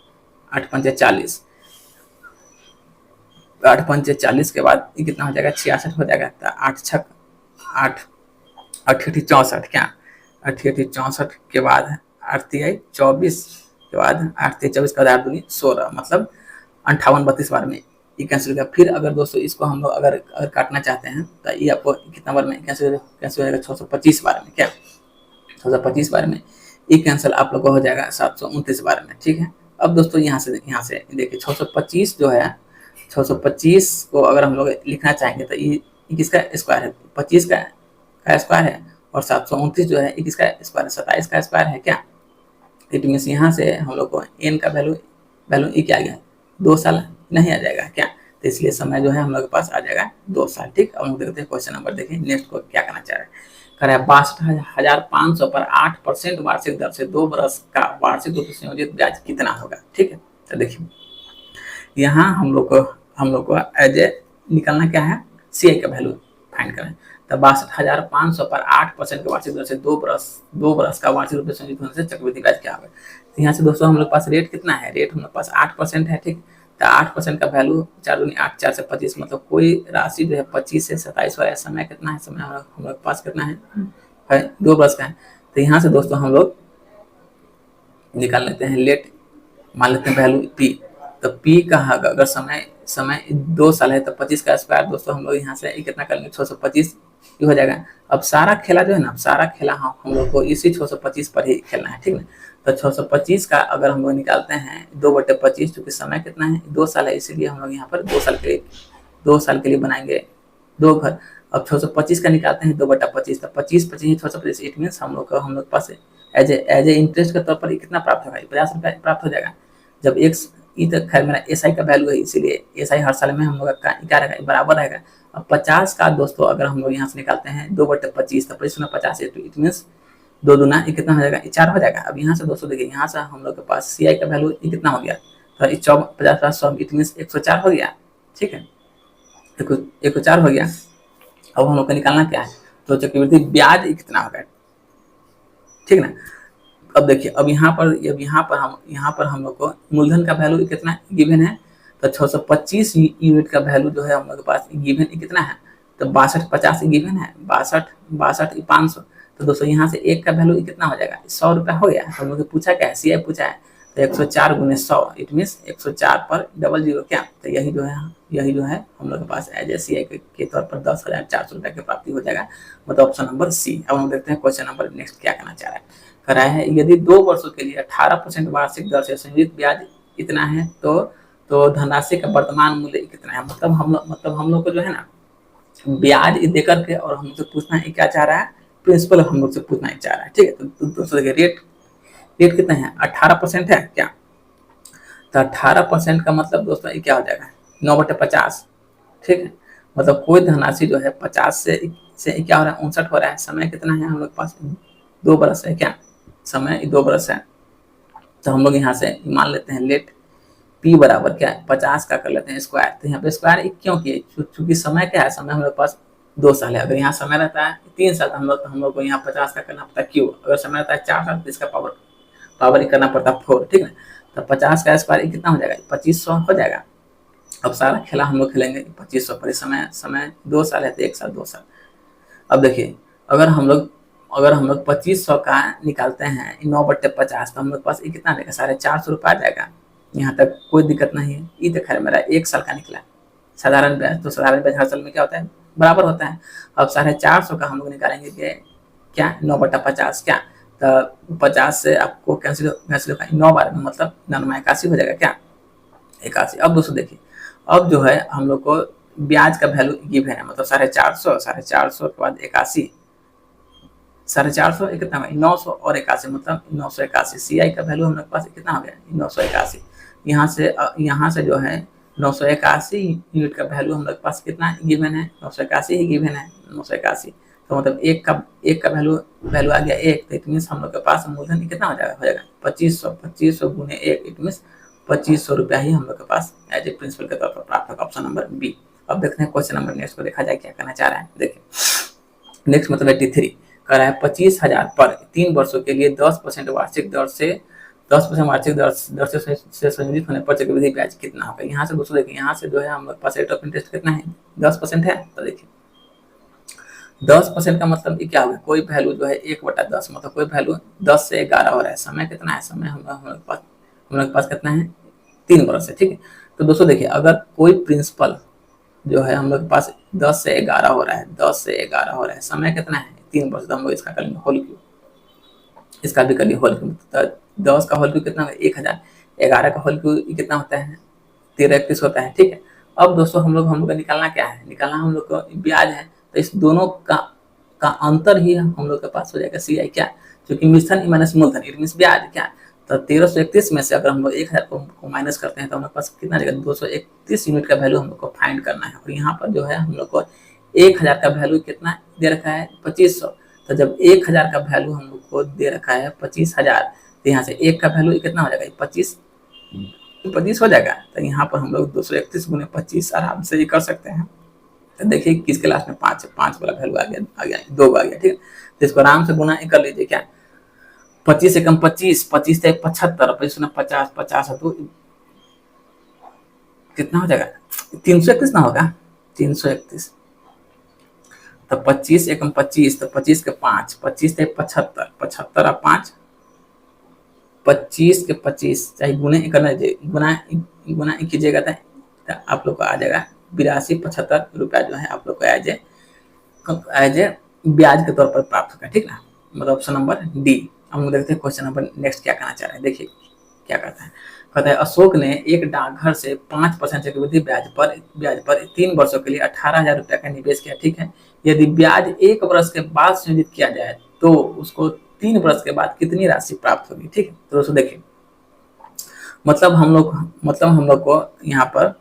8 पंचे 40, 8 पंचे 40 के बाद ये कितना हो जाएगा 66 हो जाएगा। तो 8 छक 8 अठी 64 क्या, 8 64 के बाद 8 24 के बाद 8 24 का 16, मतलब 58 32 बार में ये कैंसिल हो गया। फिर अगर दोस्तों इसको हम लोग अगर काटना चाहते हैं तो ये आपको कितना बार में कैंसिल हो जाएगा 625 बार में क्या, 625 बार में ये कैंसिल आप लोग को हो जाएगा 729 बार में, ठीक है। अब दोस्तों यहाँ से देखिए 625 जो है 625 को अगर हम लोग लिखना चाहेंगे तो ये किसका स्क्वायर है 25 का स्क्वायर है, और 729 जो है किसका स्क्वायर है 27 का स्क्वायर है क्या। इट मीन्स यहाँ से हम लोग को n का वैल्यू ये क्या आ गया 2 साल नहीं आ जाएगा क्या, तो इसलिए समय जो है हम लोग के पास आ जाएगा 2 साल, ठीक। अब हम देखते हैं क्वेश्चन नंबर, देखिए नेक्स्ट को क्या करना चाह रहे हैं। कर रहा है 62,500 पर 8% वार्षिक दर से 2 वर्ष का वार्षिक रूप से संयोजित ब्याज कितना होगा, ठीक है। तो देखिए यहाँ हम लोग को एज ए निकालना क्या है सी आई का वैल्यू फाइंड करें। तो 62,500 पर 8% के वार्षिक दर से 2 वर्ष का वार्षिक रूप से संयोजित होने से चक्रवृद्धि ब्याज क्या होगा। तो यहाँ से दोस्तों हम लोग पास रेट कितना है, रेट हम लोग पास 8% है, ठीक। तो 8% का वैल्यू 4 दूनी 8, 4 से 25, मतलब कोई राशि जो है 25 से 27 वाला समय कितना है, समय हम लोग पास कितना है 2 वर्ष का है। तो यहाँ से दोस्तों हम लोग निकाल लेते हैं लेट, मान लेते हैं वैल्यू पी। तो पी का अगर समय 2 साल है तो 25 का स्क्वायर दोस्तों हम लोग यहाँ से कितना करेंगे 625 हो जाएगा। अब सारा खेला जो है ना, सारा खेला हम लोग को इसी 625 पर ही खेलना है, ठीक ना। तो 625 का अगर हम लोग निकालते हैं 2/25, चूंकि समय कितना है 2 साल है, इसीलिए हम लोग यहाँ पर 2 साल के लिए बनाएंगे 2 घर। अब 625 का निकालते हैं 2/25, तो 25 25 625, इट मीन हम लोग पास एज ए इंटरेस्ट के तौर पर कितना प्राप्त होगा 50 रुपया प्राप्त हो जाएगा। जब एक तक खैर मेरा एस आई का वैल्यू है, इसीलिए एस आई हर साल में हम लोग का क्या रहेगा बराबर रहेगा। अब 50 का दोस्तों अगर हम लोग यहाँ से निकालते हैं 2/25, तो 50 इट मीन 2 दूना कितना हो जाएगा 4 हो जाएगा। अब यहाँ से दोस्तों देखिए यहाँ से हम लोग के पास सी आई का वैल्यू कितना हो गया, तो 50 इट मीन 104 हो गया, ठीक है 104 हो गया। अब हम लोग को निकालना क्या है, तो चक्रवृद्धि ब्याज कितना होगा, ठीक ना। अब देखिए अब यहाँ पर हम लोग को मूलधन का वैल्यू कितना गिवन है, तो 625 यूनिट का वैल्यू जो है हम लोग के पास गिवन कितना है, तो 6250 गिवन है, 62 500। तो दोस्तों यहाँ से एक का वैल्यू कितना हो जाएगा 100 रुपया हो गया। हम लोग पूछा क्या है सी आई पूछा है, तो 104 × 100 इट मीन 104 पर 00 क्या, तो यही जो है हम लोग के पास एज ए सी आई के तौर पर 10,400 रुपया की प्राप्ति हो जाएगा, मतलब ऑप्शन नंबर सी। अब हम देखते हैं क्वेश्चन नंबर नेक्स्ट क्या करना चाह रहा है। कराया है यदि 2 वर्षों के लिए 18% वार्षिक दर से संयोजित ब्याज इतना है तो धनराशि का वर्तमान मूल्य कितना है। मतलब हम लोग को जो है ना ब्याज दे करके और हम लोग से पूछना है क्या चाह रहा है, प्रिंसिपल हम लोग से पूछना चाह रहा है, ठीक है। तो दोस्तों देखिए रेट रेट कितना है, 18% है क्या। तो 18% का मतलब दोस्तों ये क्या हो जाएगा, 9/50, ठीक है। मतलब कोई धनराशि जो है 50 से क्या हो रहा है, 59 हो रहा है। समय कितना है हम लोग के पास, 2 बरस है क्या, समय 2 बरस है। तो हम लोग यहाँ से मान लेते हैं लेट पी बराबर क्या है, 50 का कर लेते हैं स्क्वायर। तो यहाँ पे स्क्वायर क्यों किए, चूंकि समय क्या है, समय हम लोग के पास 2 साल है। अगर यहाँ समय रहता है 3 साल तो हम लोग को यहाँ 50 का करना पड़ता है क्यों। अगर समय रहता है 4 साल तो इसका पावर पावर ही करना पड़ता है 4, ठीक है। तो 50 का स्क्वायर कितना हो जाएगा, 2500 हो जाएगा। अब सारा खेला हम लोग खेलेंगे 2500 पर, समय समय 2 साल है तो 1 साल 2 साल। अब देखिए अगर हम लोग 2500 का निकालते हैं 9/50, तो हम लोग पास ये कितना देगा, 450 रुपये आ जाएगा। यहाँ तक कोई दिक्कत नहीं है। ये तो खैर मेरा 1 साल का निकला। साधारण ब्याज तो साधारण ब्याज हर साल में क्या होता है, बराबर होता है। अब 450 का हम लोग निकालेंगे कि क्या, 9/50 क्या, तो 50 से आपको कैंसिल होगा 9 बार में, मतलब 981 हो जाएगा क्या, 81। अब दोस्तों देखिए, अब जो है हम लोग को ब्याज का वैल्यू गिवन है, मतलब 450 के बाद 81, 450 कितना हुआ, 900 और 81, मतलब 981। CI का वैल्यू हम लोग के पास कितना हो गया, 981। यहाँ से जो है 981 यूनिट का वैल्यू हम लोग के पास कितना गिवन है, 981 ही गिवन है, 981। तो मतलब एक का वैल्यू वैल्यू आ गया 1, तो इट मीन हम लोग के पास मूलधन कितना हो जाएगा 2500 गुने 1, इट मीन 2500 रुपया ही हम लोग के पास एज ए प्रिंसिपल के तौर पर प्राप्त होगा, ऑप्शन नंबर बी। अब देखते हैं क्वेश्चन नंबर नेक्स्ट को, देखा जाए क्या करना चाह रहा है। देखिए नेक्स्ट मतलब 83 कर रहा है, 25,000 पर 3 वर्षों के लिए 10% वार्षिक दर से 10% वार्षिक दर से संयोजित होने पर चक्रवृद्धि ब्याज कितना होगा। यहाँ से दोस्तों देखिए, यहाँ से जो है हम लोग पास रेट ऑफ इंटरेस्ट कितना है, 10% है। तो देखिए 10% का मतलब ये क्या होगा, कोई वैल्यू जो है 1/10, मतलब कोई वैल्यू 10 से 11 हो रहा है। समय कितना है, समय हम लोग के पास कितना है, 3 वर्ष है, ठीक है। तो दोस्तों देखिए, अगर कोई प्रिंसिपल जो है हम लोग के पास 10 से 11 हो रहा है, 10 से 11 हो रहा है, समय कितना है 3 वर्ष, तो हम लोग इसका कर लेंगे होल क्यू, इसका भी कर लिया होल क्यू। तो 10 का होल क्यू कितना है 1000, 11 का होल क्यू कितना होता है 1331 होता है, ठीक है। अब दोस्तों हम लोग का निकालना क्या है, निकालना हम लोग को ब्याज है। तो इस दोनों का अंतर ही हम लोग के पास हो जाएगा CI क्या, क्योंकि मिश्रण माइनस मूलधन इट मीन ब्याज क्या। तो 1331 में से अगर हम लोग 1000 को माइनस करते हैं तो हम लोग पास कितना रहेगा, 231 यूनिट का वैल्यू हम लोग को फाइंड करना है। और यहाँ पर जो है हम लोग को 1000 का वैल्यू कितना दे रखा है 2500। तो जब 1000 का वैल्यू हम लोग को दे रखा है 25,000, तो यहाँ से 1 का वैल्यू कितना हो जाएगा 25 हो जाएगा। तो यहाँ पर हम लोग 231 गुने 25 आराम से ही कर सकते हैं। तो देखिए किसके लास्ट में 5 है, 5 वाला वैल्यू आ गया 2 आ गया, ठीक है। तो इसको आराम से गुना कर लीजिए क्या, 25 से कम 25, 25 से 75, 25 में 50, 50 है तो कितना हो जाएगा 331 ना होगा 331। तो 25 एकम 25, तो 25 के 5, 25 से 75, 75 और 5, 25 के 25 चाहे गुने करना, गुना कीजिएगा तो आप लोग को आ जाएगा 8275 रुपया जो है आप लोग को एज ए ब्याज के तौर पर प्राप्त होगा, ठीक ना। मतलब ऑप्शन नंबर डी। हम लोग देखते हैं क्वेश्चन नंबर नेक्स्ट क्या कहना चाह रहे हैं। देखिए क्या कहता है, कहता है अशोक ने एक डाकघर से 5% चक्रवृद्धि ब्याज पर 3 वर्षों के लिए 18,000 रुपया का निवेश किया, ठीक है। यदि ब्याज 1 वर्ष के बाद संयोजित किया जाए तो उसको 3 वर्ष के बाद कितनी राशि प्राप्त होगी, ठीक है। तो दोस्तों देखिए मतलब हम लोग को यहाँ पर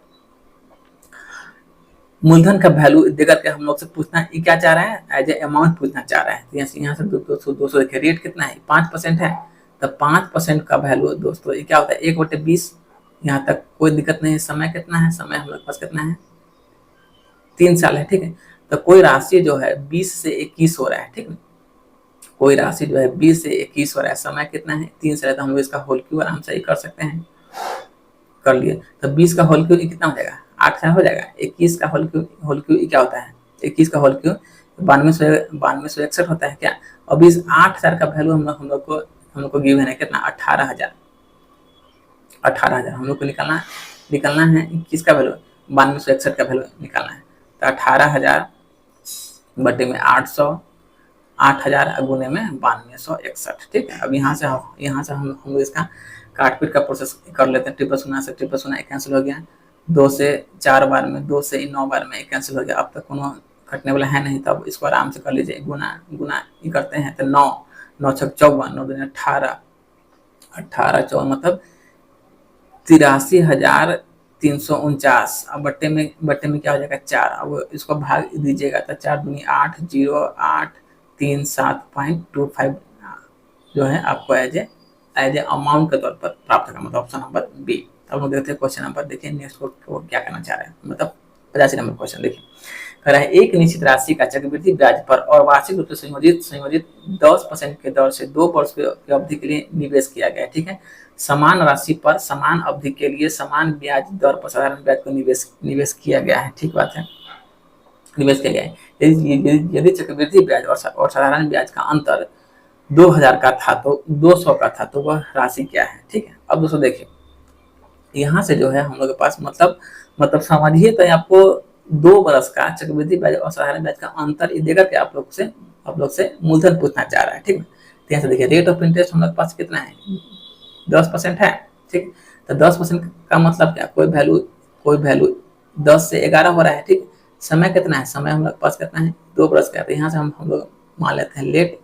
मूलधन का वैल्यू देकर के हम लोग से पूछना है, क्या चाह रहा है एज ए अमाउंट पूछना चाह रहा है। तो यहाँ से 200 देखिए रेट कितना है 5% है। तो 5% का वैल्यू दोस्तों ये क्या होता है 1/20। यहाँ तक कोई दिक्कत नहीं है। समय कितना है, समय हम लोग के पास कितना है 3 साल है, ठीक है। तो कोई राशि जो है 20 से 21 हो रहा है, ठीक है। कोई राशि जो है 20 से 21 हो रहा है, समय कितना है 3 साल है। तो हम लोग इसका होल क्यू आराम से ही कर सकते हैं, कर लिए। तो 20 का होल क्यू कितना हो जाएगा 8,000 हो जाएगा। 21 का होल क्यू क्या होता है, 21 का होल क्यू 9261 होता है क्या। अब इस 8,000 का वैल्यू हम लोग को गिवन है कितना 18,000 हम लोग को निकालना है 21 का वैल्यू 9261 का वैल्यू निकालना है। तो 18,000 बटे में 8,000 गुने में 9261, ठीक है। अब यहाँ से हम लोग इसका काटपीट का प्रोसेस कर लेते हैं। 0.00 से 0.00 कैंसिल हो गया, 2 से 4 बार में 2 से 9 बार में कैंसिल हो गया। अब तक कटने वाला है नहीं, तब इसको आराम से कर लीजिए, गुना गुना ही करते हैं तो 9 9 छक 54, 9 दूनी 18, 18 54 मतलब 83,349। अब बट्टे में क्या हो जाएगा 4। अब इसको भाग दीजिएगा तो 4 दूनी 8, 0837.25 जो है आपको एज ए अमाउंट के तौर पर प्राप्त होगा, मतलब ऑप्शन नंबर बी। अब हम देखते हैं क्वेश्चन नंबर, देखिए नेक्स्ट को क्या करना चाह रहे हैं, मतलब 85 नंबर क्वेश्चन देखिए। कह रहा है एक निश्चित राशि का चक्रवृद्धि ब्याज पर और वार्षिक रूप से संयोजित 10% के दर से 2 वर्ष की अवधि के लिए निवेश किया गया है, ठीक है। समान राशि पर समान अवधि के लिए समान ब्याज दर पर साधारण ब्याज को निवेश किया गया है, ठीक बात है, निवेश किया गया है। यदि चक्रवृद्धि ब्याज और साधारण ब्याज का अंतर 2000 का था तो 200 का था तो वह राशि क्या है, ठीक है। अब दोस्तों देखिए यहाँ से जो है हम लोग के पास मतलब समझिए तो आपको 2 बरस का चक्रवृद्धि ब्याज और साधारण ब्याज का अंतर ये देकर के आप लोग से मूलधन पूछना चाह रहा है, ठीक है। तो यहाँ से देखिए रेट ऑफ इंटरेस्ट हम लोग के पास कितना है 10% है, ठीक। तो 10% का मतलब क्या, कोई वैल्यू 10 से 11 हो रहा है, ठीक। समय कितना है, समय हम लोग पास कितना है 2 बरस का। तो यहाँ से हम लोग मान लेते हैं लेट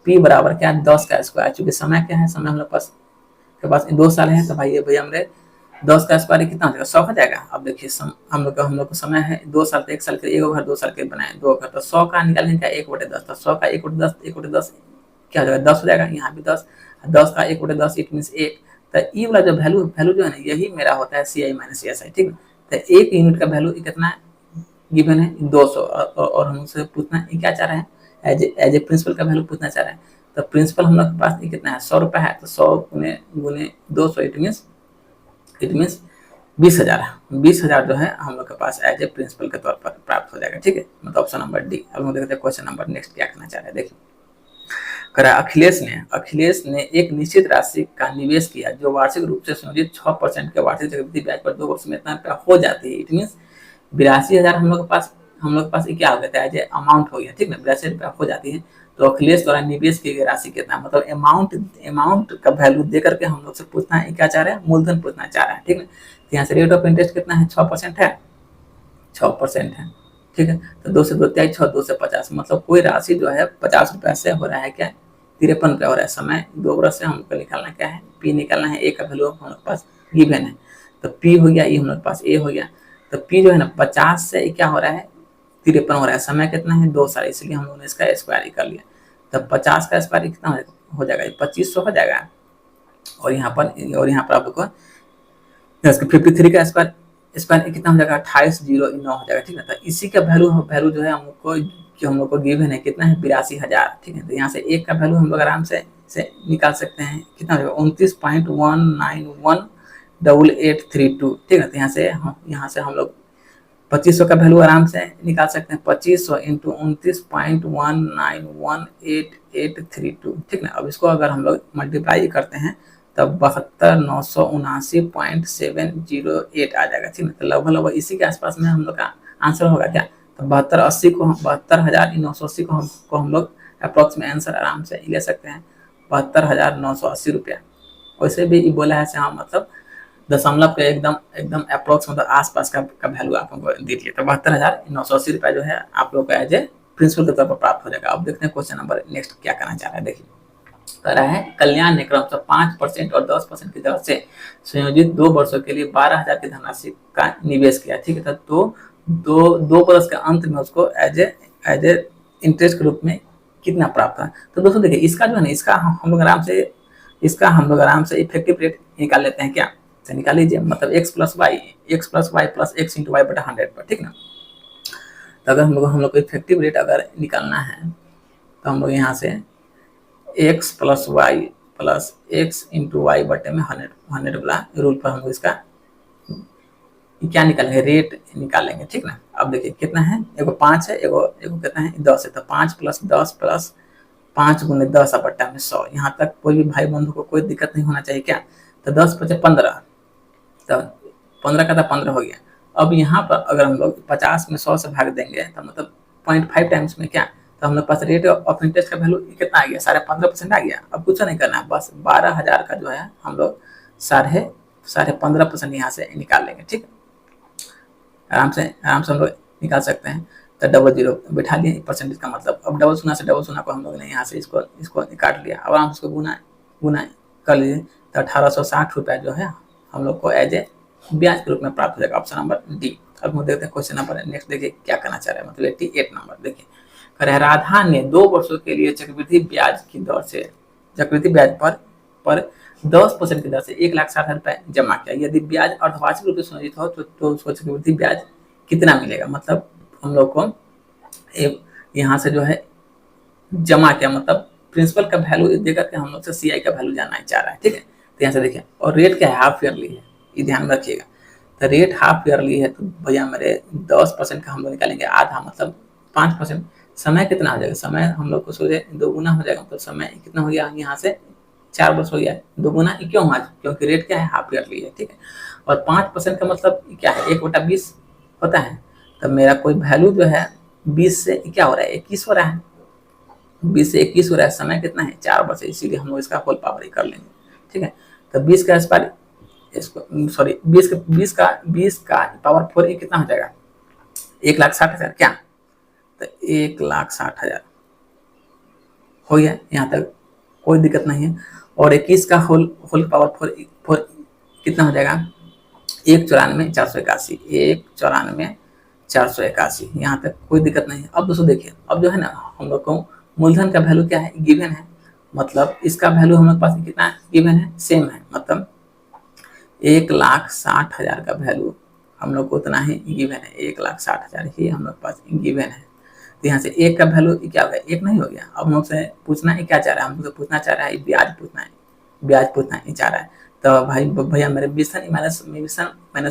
पी बराबर क्या 10 का स्क्वायर, चूंकि समय क्या है, समय हम लोग पास 2 साल है, तो भाई भैया हमरे 10 का स्क्वायर कितना हो जाएगा 100 हो जाएगा। अब देखिए हम लोग को समय है 2 साल, तो 1 साल के 1 घर 2 साल के बनाए 2 घर, तो 100 का निकालेंगे क्या 1/10, तो 100 का 1/10 क्या हो जाएगा 10 हो जाएगा, यहाँ भी 10 का 1/10 इट मीन 1। तो ये वाला जो वैल्यू जो है ना यही मेरा होता है CI माइनस CSI, ठीक है। तो 1 यूनिट का वैल्यू कितना गिवन है 200 और हम उससे पूछना है क्या चाह रहे हैं एज ए प्रिंसिपल का वैल्यू पूछना चाह रहे हैं। तो प्रिंसिपल हम लोग के पास कितना है 100 रुपये है, तो 100 गुने 200 इट मीन्स 20,000 जो है हम लोग के पास एज ए प्रिंसिपल के तौर पर प्राप्त हो जाएगा, ठीक है, मतलब ऑप्शन नंबर डी। अब हम देखते हैं क्वेश्चन नंबर नेक्स्ट क्या करना चाह रहे हैं, देखिए करा अखिलेश ने एक निश्चित राशि का निवेश किया जो वार्षिक रूप से संयोजित 6% के वार्षिक चक्रवृद्धि ब्याज पर 2 वर्ष में इतना रुपया हो जाती है, इट मीन 82,000 हम लोग के पास क्या हो गया है अमाउंट हो गया, ठीक है, 82 रुपया हो जाती है। तो अखिलेश द्वारा निवेश की गई राशि कितना, मतलब अमाउंट का वैल्यू दे करके हम लोग से पूछना है क्या चाह रहे हैं मूलधन पूछना चाह रहे हैं, ठीक है। तो यहाँ से रेट ऑफ इंटरेस्ट कितना है 6% है, 6% है, ठीक है। तो 2 से 2 त्याग 6, 2 से 50 मतलब कोई राशि जो है 50 रुपये से हो रहा है क्या 53 रुपया हो रहा है। समय 2 वर्ष से हमको निकालना क्या है पी निकालना है, ए का वैल्यू हम लोग पास गिवन है, तो पी हो गया, ये हम लोग पास ए हो गया। तो पी जो है ना 50 से क्या हो रहा है 53 हो रहा है, समय कितना है 2 साल, इसलिए हम लोगों ने इसका स्क्वायर कर लिया। तब 50 का स्क्वायर कितना हो जाएगा 2500 हो जाएगा, और यहाँ पर आप लोग को 53 का स्क्वायर कितना हो जाएगा 2809 हो जाएगा, ठीक है। तो इसी का वैल्यू जो है हम लोग को गिवन है कितना है 82,000, ठीक है। तो यहाँ से एक का वैल्यू हम लोग आराम से निकाल सकते हैं कितना हो जाएगा 29.1918832, ठीक है। तो यहाँ से हम लोग 2500 का वैल्यू आराम से निकाल सकते हैं 2500 इंटू 29.1918832, ठीक ना। अब इसको अगर हम लोग मल्टीप्लाई करते हैं तब 72,979.708 आ जाएगा, ठीक है। तो लगभग इसी के आसपास में हम लोग का आंसर होगा क्या, तो 72,980 को हम लोग अप्रोक्स में आंसर आराम से ले सकते हैं 72,980 रुपया। वैसे भी बोला है हाँ मतलब दशमलव के एकदम अप्रोक्स मतलब आसपास का वैल्यू आप हमको दीजिए, तो 72,980 रुपया जो है आप लोग का एज ए प्रिंसिपल के तौर पर प्राप्त हो जाएगा। अब देखते हैं क्वेश्चन नंबर नेक्स्ट क्या करना चाह रहा है, देखिए कह रहा है कल्याण ने क्रमशः 5% और 10% की दर से संयोजित 2 वर्षों के लिए 12,000 की धनराशि का निवेश किया, ठीक है। तो 2 वर्ष के अंत में उसको एज ए इंटरेस्ट के रूप में कितना प्राप्त है। तो दोस्तों देखिए इसका जो है ना इसका हम लोग आराम से इफेक्टिव रेट निकाल लेते हैं, क्या तो निकाल लीजिए, मतलब x plus y plus x into y बटा 100 पर, ठीक ना। तो अगर हम लोग को इफेक्टिव रेट अगर निकालना है तो हम लोग यहाँ से x plus y plus x into y बटे में 100 वाला रूल पर हम लोग इसका क्या निकालेंगे रेट निकालेंगे, ठीक ना। अब देखिए कितना है एगो 5 है एगो कितना है 10 है, तो 5 प्लस 10 प्लस 5 गुने 10 बट्टा में 100। यहाँ तक कोई भी भाई बंधु को कोई दिक्कत नहीं होना चाहिए क्या, तो 10 बचे 15, तो 15 का तो 15 हो गया। अब यहाँ पर अगर हम लोग 50 में 100 से भाग देंगे तो मतलब 0.5 टाइम्स में क्या, तो हम लोग पास रेट ऑफ इंटरेस्ट का वैल्यू कितना आ गया 15.5% आ गया। अब कुछ नहीं करना है, बस 12,000 का जो है हम लोग 15.5% यहाँ से निकाल लेंगे, ठीक है। आराम से हम लोग निकाल सकते हैं। तो डबल जीरो बैठा दिए परसेंटेज का मतलब। अब डबल शून्य से डबल शून्य को हम लोग ने यहाँ से इसको काट लिया। अब हम इसको गुना गुना कर लीजिए तो 1860 रुपया जो है हम लोग को एज ए ब्याज के रूप में प्राप्त हो जाएगा। Option number D. अब हम देखते हैं क्वेश्चन नंबर नेक्स्ट, देखिए क्या करना चाह रहे हैं, मतलब 88 नंबर देखिए कह रहे हैं राधा ने 2 वर्षों के लिए चक्रवृद्धि ब्याज की दर से चक्रवृद्धि ब्याज पर 10% की दर से 1,60,000 रुपए जमा किया। यदि ब्याज अर्धवार्षिक रूप से सुनिश्चित हो तो उसको चक्रवृद्धि ब्याज कितना मिलेगा। मतलब हम लोग को यहाँ से जो है जमा किया, मतलब प्रिंसिपल का वैल्यू देकर के हम लोग से सीआई का वैल्यू जानना चाह रहा है, ठीक है। तो यहाँ से देखिए, और रेट क्या है, हाफ ईयरली है, ये ध्यान रखिएगा। तो रेट हाफ ईयरली है तो भैया मेरे 10% का हम लोग निकालेंगे आधा, मतलब 5%। समय कितना हो जाएगा, समय हम लोग को सोचे 2 गुना हो जाएगा, मतलब समय कितना हो गया, यहाँ से 4 वर्ष हो गया। 2 गुना क्यों हुआ, क्योंकि रेट क्या है, हाफ ईयरली है, ठीक है। और 5% का मतलब क्या है, 1/20 होता है। तब मेरा कोई वैल्यू जो है 20 से क्या हो रहा है, 21 हो रहा है। 20 से 21 हो रहा है, समय कितना है, 4 वर्ष है, इसीलिए हम लोग इसका होल पावर ही कर लेंगे, ठीक है। तो 20 का स्क्वायर इसको सॉरी 20 का पावर 4 कितना हो जाएगा, 1,60,000 क्या, तो 1,60,000 हो गया। यहाँ तक कोई दिक्कत नहीं है। और 21 का होल पावर 4 कितना हो जाएगा, 1,94,481, 1,94,481, यहाँ तक कोई दिक्कत नहीं है। अब दोस्तों देखिए, अब जो है ना हम लोग को मूलधन का वैल्यू क्या है, गिवन है, मतलब इसका वैल्यू हम लोग पास कितना गिवन है, सेम है, मतलब 1,60,000 का वैल्यू हम लोग को उतना ही गिवन है, 1,60,000 ही हम लोग पास गिवन है। तो यहाँ से एक का वैल्यू क्या हो गया, 1 नहीं हो गया। अब हम लोग से पूछना है क्या चाह रहा है, हम लोग से पूछना चाह रहा है ब्याज पूछना ही चाह रहा है। तो भाई भैया मेरे विषण माइनस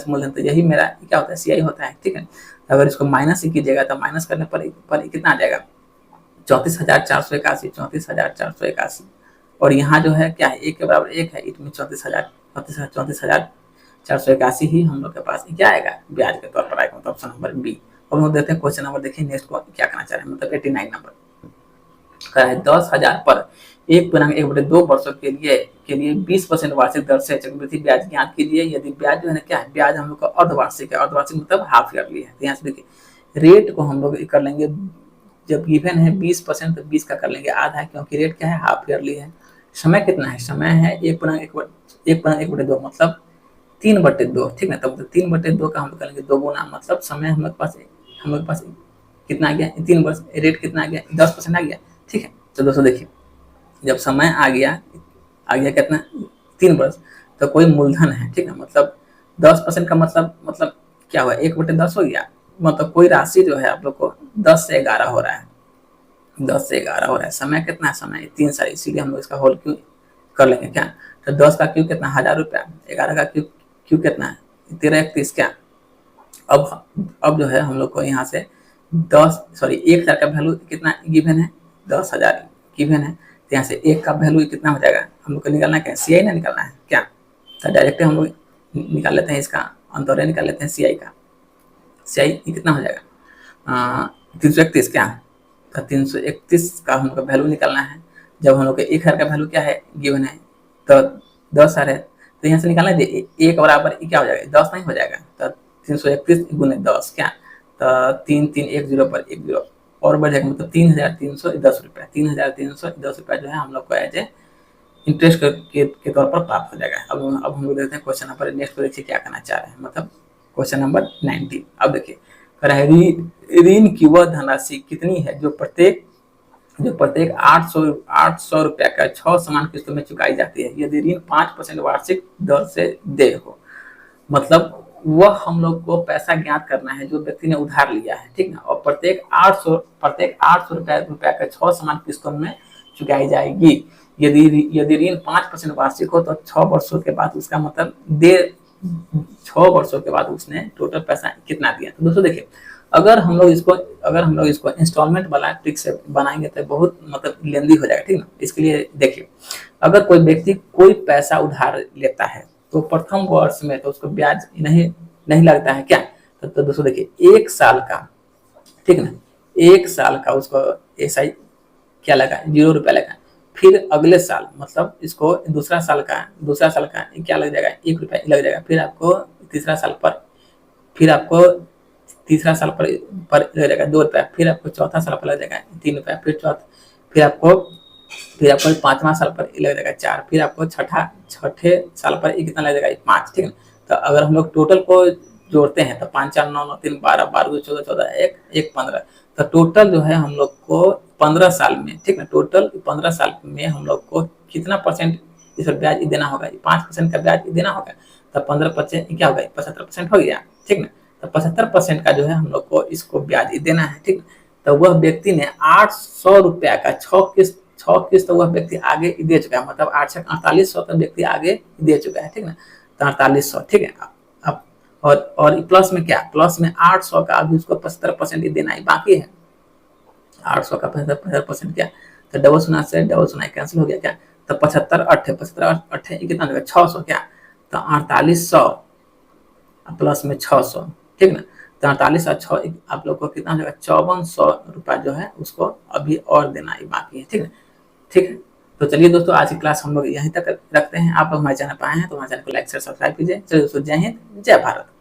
मूलधन, तो यही मेरा क्या होता है, सीआई होता है, ठीक है। तो अगर इसको माइनस ही कीजिएगा तो माइनस करने पर कितना आ जाएगा, 34,481, 34,481। और यहाँ जो है क्या है, 1 के बराबर 1 है, इसमें 34,481 ही हम लोग के पास क्या आएगा, ब्याज के तौर पर आएगा, मतलब ऑप्शन नंबर बी। अब हम देखते हैं क्वेश्चन नंबर, देखिए नेक्स्ट को क्या करना चाह रहे हैं, मतलब 89 नंबर का है 10,000 पर 1/1/2 वर्षों के लिए 20% वार्षिक दर से चक्रवृद्धि ब्याज ज्ञात कीजिए। यदि ब्याज जो है ना क्या है, ब्याज हम लोग का अर्धवार्षिक है, अर्धवार्षिक मतलब हाफ ईयरली है। तो यहाँ से देखिए रेट को हम लोग कर लेंगे, जब गिवन है 20% तो 20 का कर लेंगे आधा, क्योंकि रेट क्या है, हाफ ईयरली है। समय कितना है, समय है 1/1/2 मतलब 3/2, ठीक है। तब 3/2 का हम लोग करेंगे 2 गुना, मतलब समय हम लोग पास कितना आ गया, 3 वर्ष, रेट कितना आ गया, 10% आ गया, ठीक है। तो दोस्तों देखिए, जब समय आ गया कितना, 3 वर्ष, तो कोई मूलधन है, ठीक है, मतलब 10% का मतलब क्या हुआ, 1/10 हो गया, मतलब कोई राशि जो है आप लोग को 10 से 11 हो रहा है, 10 से 11 हो रहा है। समय कितना है, समय 3 साल, इसीलिए हम लोग इसका होल क्यों कर लेंगे क्या। तो 10 का क्यों कितना, 1,000 रुपया, 11 का क्यों कितना है, 1331 क्या। अब जो है हम लोग को यहाँ से 1,000 का वैल्यू कितना गिवन है, 10,000 गिवन है। तो यहाँ से 1 का वैल्यू कितना हो जाएगा, हम लोग को निकालना क्या है, सीआई ना निकालना है क्या। तो डायरेक्ट हम लोग निकाल लेते हैं, इसका अंतर निकाल लेते हैं सीआई का। सीआई कितना हो जाएगा, 331 क्या, तो 331 का हम लोग का वैल्यू निकालना है। जब हम लोग 1,000 का वैल्यू क्या है गिवन है, तो 10,000 है, तो यहाँ से निकालना है 1 बराबर क्या हो जाएगा, 10 नहीं हो जाएगा। तो 331 गुने 10 क्या, तो 3,310 पर 1 0 और बढ़ जाएगा, मतलब 3,310 रुपया, 3,310 रुपया जो है हम लोग को एज ए इंटरेस्ट के तौर पर प्राप्त हो जाएगा। अब हम लोग देखते हैं क्वेश्चन नंबर नेक्स्ट को, देखिए क्या करना चाह रहे हैं, मतलब क्वेश्चन नंबर 19। अब देखिए ऋण की वह धनराशि कितनी है जो प्रत्येक 800 रुपया का 6 समान किस्तों में चुकाई जाती है, यदि ऋण 5% वार्षिक दर से दे हो। मतलब वह हम लोग को पैसा ज्ञात करना है जो व्यक्ति ने उधार लिया है, ठीक है, और प्रत्येक 800 रुपया का 6 समान किस्तों में चुकाई जाएगी। यदि ऋण 5% वार्षिक हो तो 6 वर्षों के बाद उसका मतलब 6 वर्षों के बाद उसने टोटल पैसा कितना दिया। तो दोस्तों देखिए, अगर हम लोग इसको इंस्टॉलमेंट वाला ट्रिक से बनाएंगे तो बहुत मतलब लेंदी हो जाएगा, ठीक ना। इसके लिए देखिए, अगर कोई व्यक्ति कोई पैसा उधार लेता है तो प्रथम वर्ष में तो उसको ब्याज नहीं लगता है क्या। तो दोस्तों देखिए 1 साल का, ठीक ना, 1 साल का उसको ऐसा क्या लगा, 0 रुपया लगा। फिर अगले साल मतलब इसको दूसरा साल का क्या लग जाएगा, 1 रुपया लग जाएगा। फिर आपको तीसरा साल पर फिर आपको तीसरा साल पर लग जाएगा 2 रुपया, फिर आपको चौथा साल पर लग जाएगा 3 रुपया, फिर आपको पांचवा साल पर लग जाएगा 4, फिर आपको छठे साल पर कितना लग जाएगा 5, ठीक है। तो अगर हम लोग टोटल को जोड़ते हैं तो 5 4 9 9 3 12 12 14 14 1 1 15, तो टोटल जो है हम लोग को 15 साल में, ठीक है, टोटल 15 साल में हम लोग को कितना परसेंट इस पर ब्याज देना होगा, 5% का ब्याज देना होगा। तो 15% क्या होगा, 75% हो गया, ठीक ना। तो 75% का जो है हम लोग को इसको ब्याज देना है, ठीक। तो वह व्यक्ति ने 800 रुपया का 6 किस्त वह व्यक्ति आगे दे चुका है, मतलब 8 से 4800 तक व्यक्ति आगे दे चुका है, ठीक ना। तो 4800, ठीक है। अब और प्लस में क्या, प्लस में 800 का अभी उसको 75% देना ही बाकी है। 800 का 75% क्या, तो डबल सुना से डबल सुना कैंसिल हो गया क्या, तो 75 कितना होगा 600 क्या, तो 4800 प्लस में 600, ठीक ना। तो 48 और 6 आप लोग को कितना हो जाएगा 5400 रुपया जो है उसको अभी और देना ही बाकी है, ठीक है, ठीक है। तो चलिए दोस्तों, आज की क्लास हम लोग यहीं तक रखते हैं। आप लोग हमारे चैनल पर आए हैं तो हमारे चैनल को लाइक शेयर सब्सक्राइब कीजिए। चलिए दोस्तों, जय हिंद जय भारत।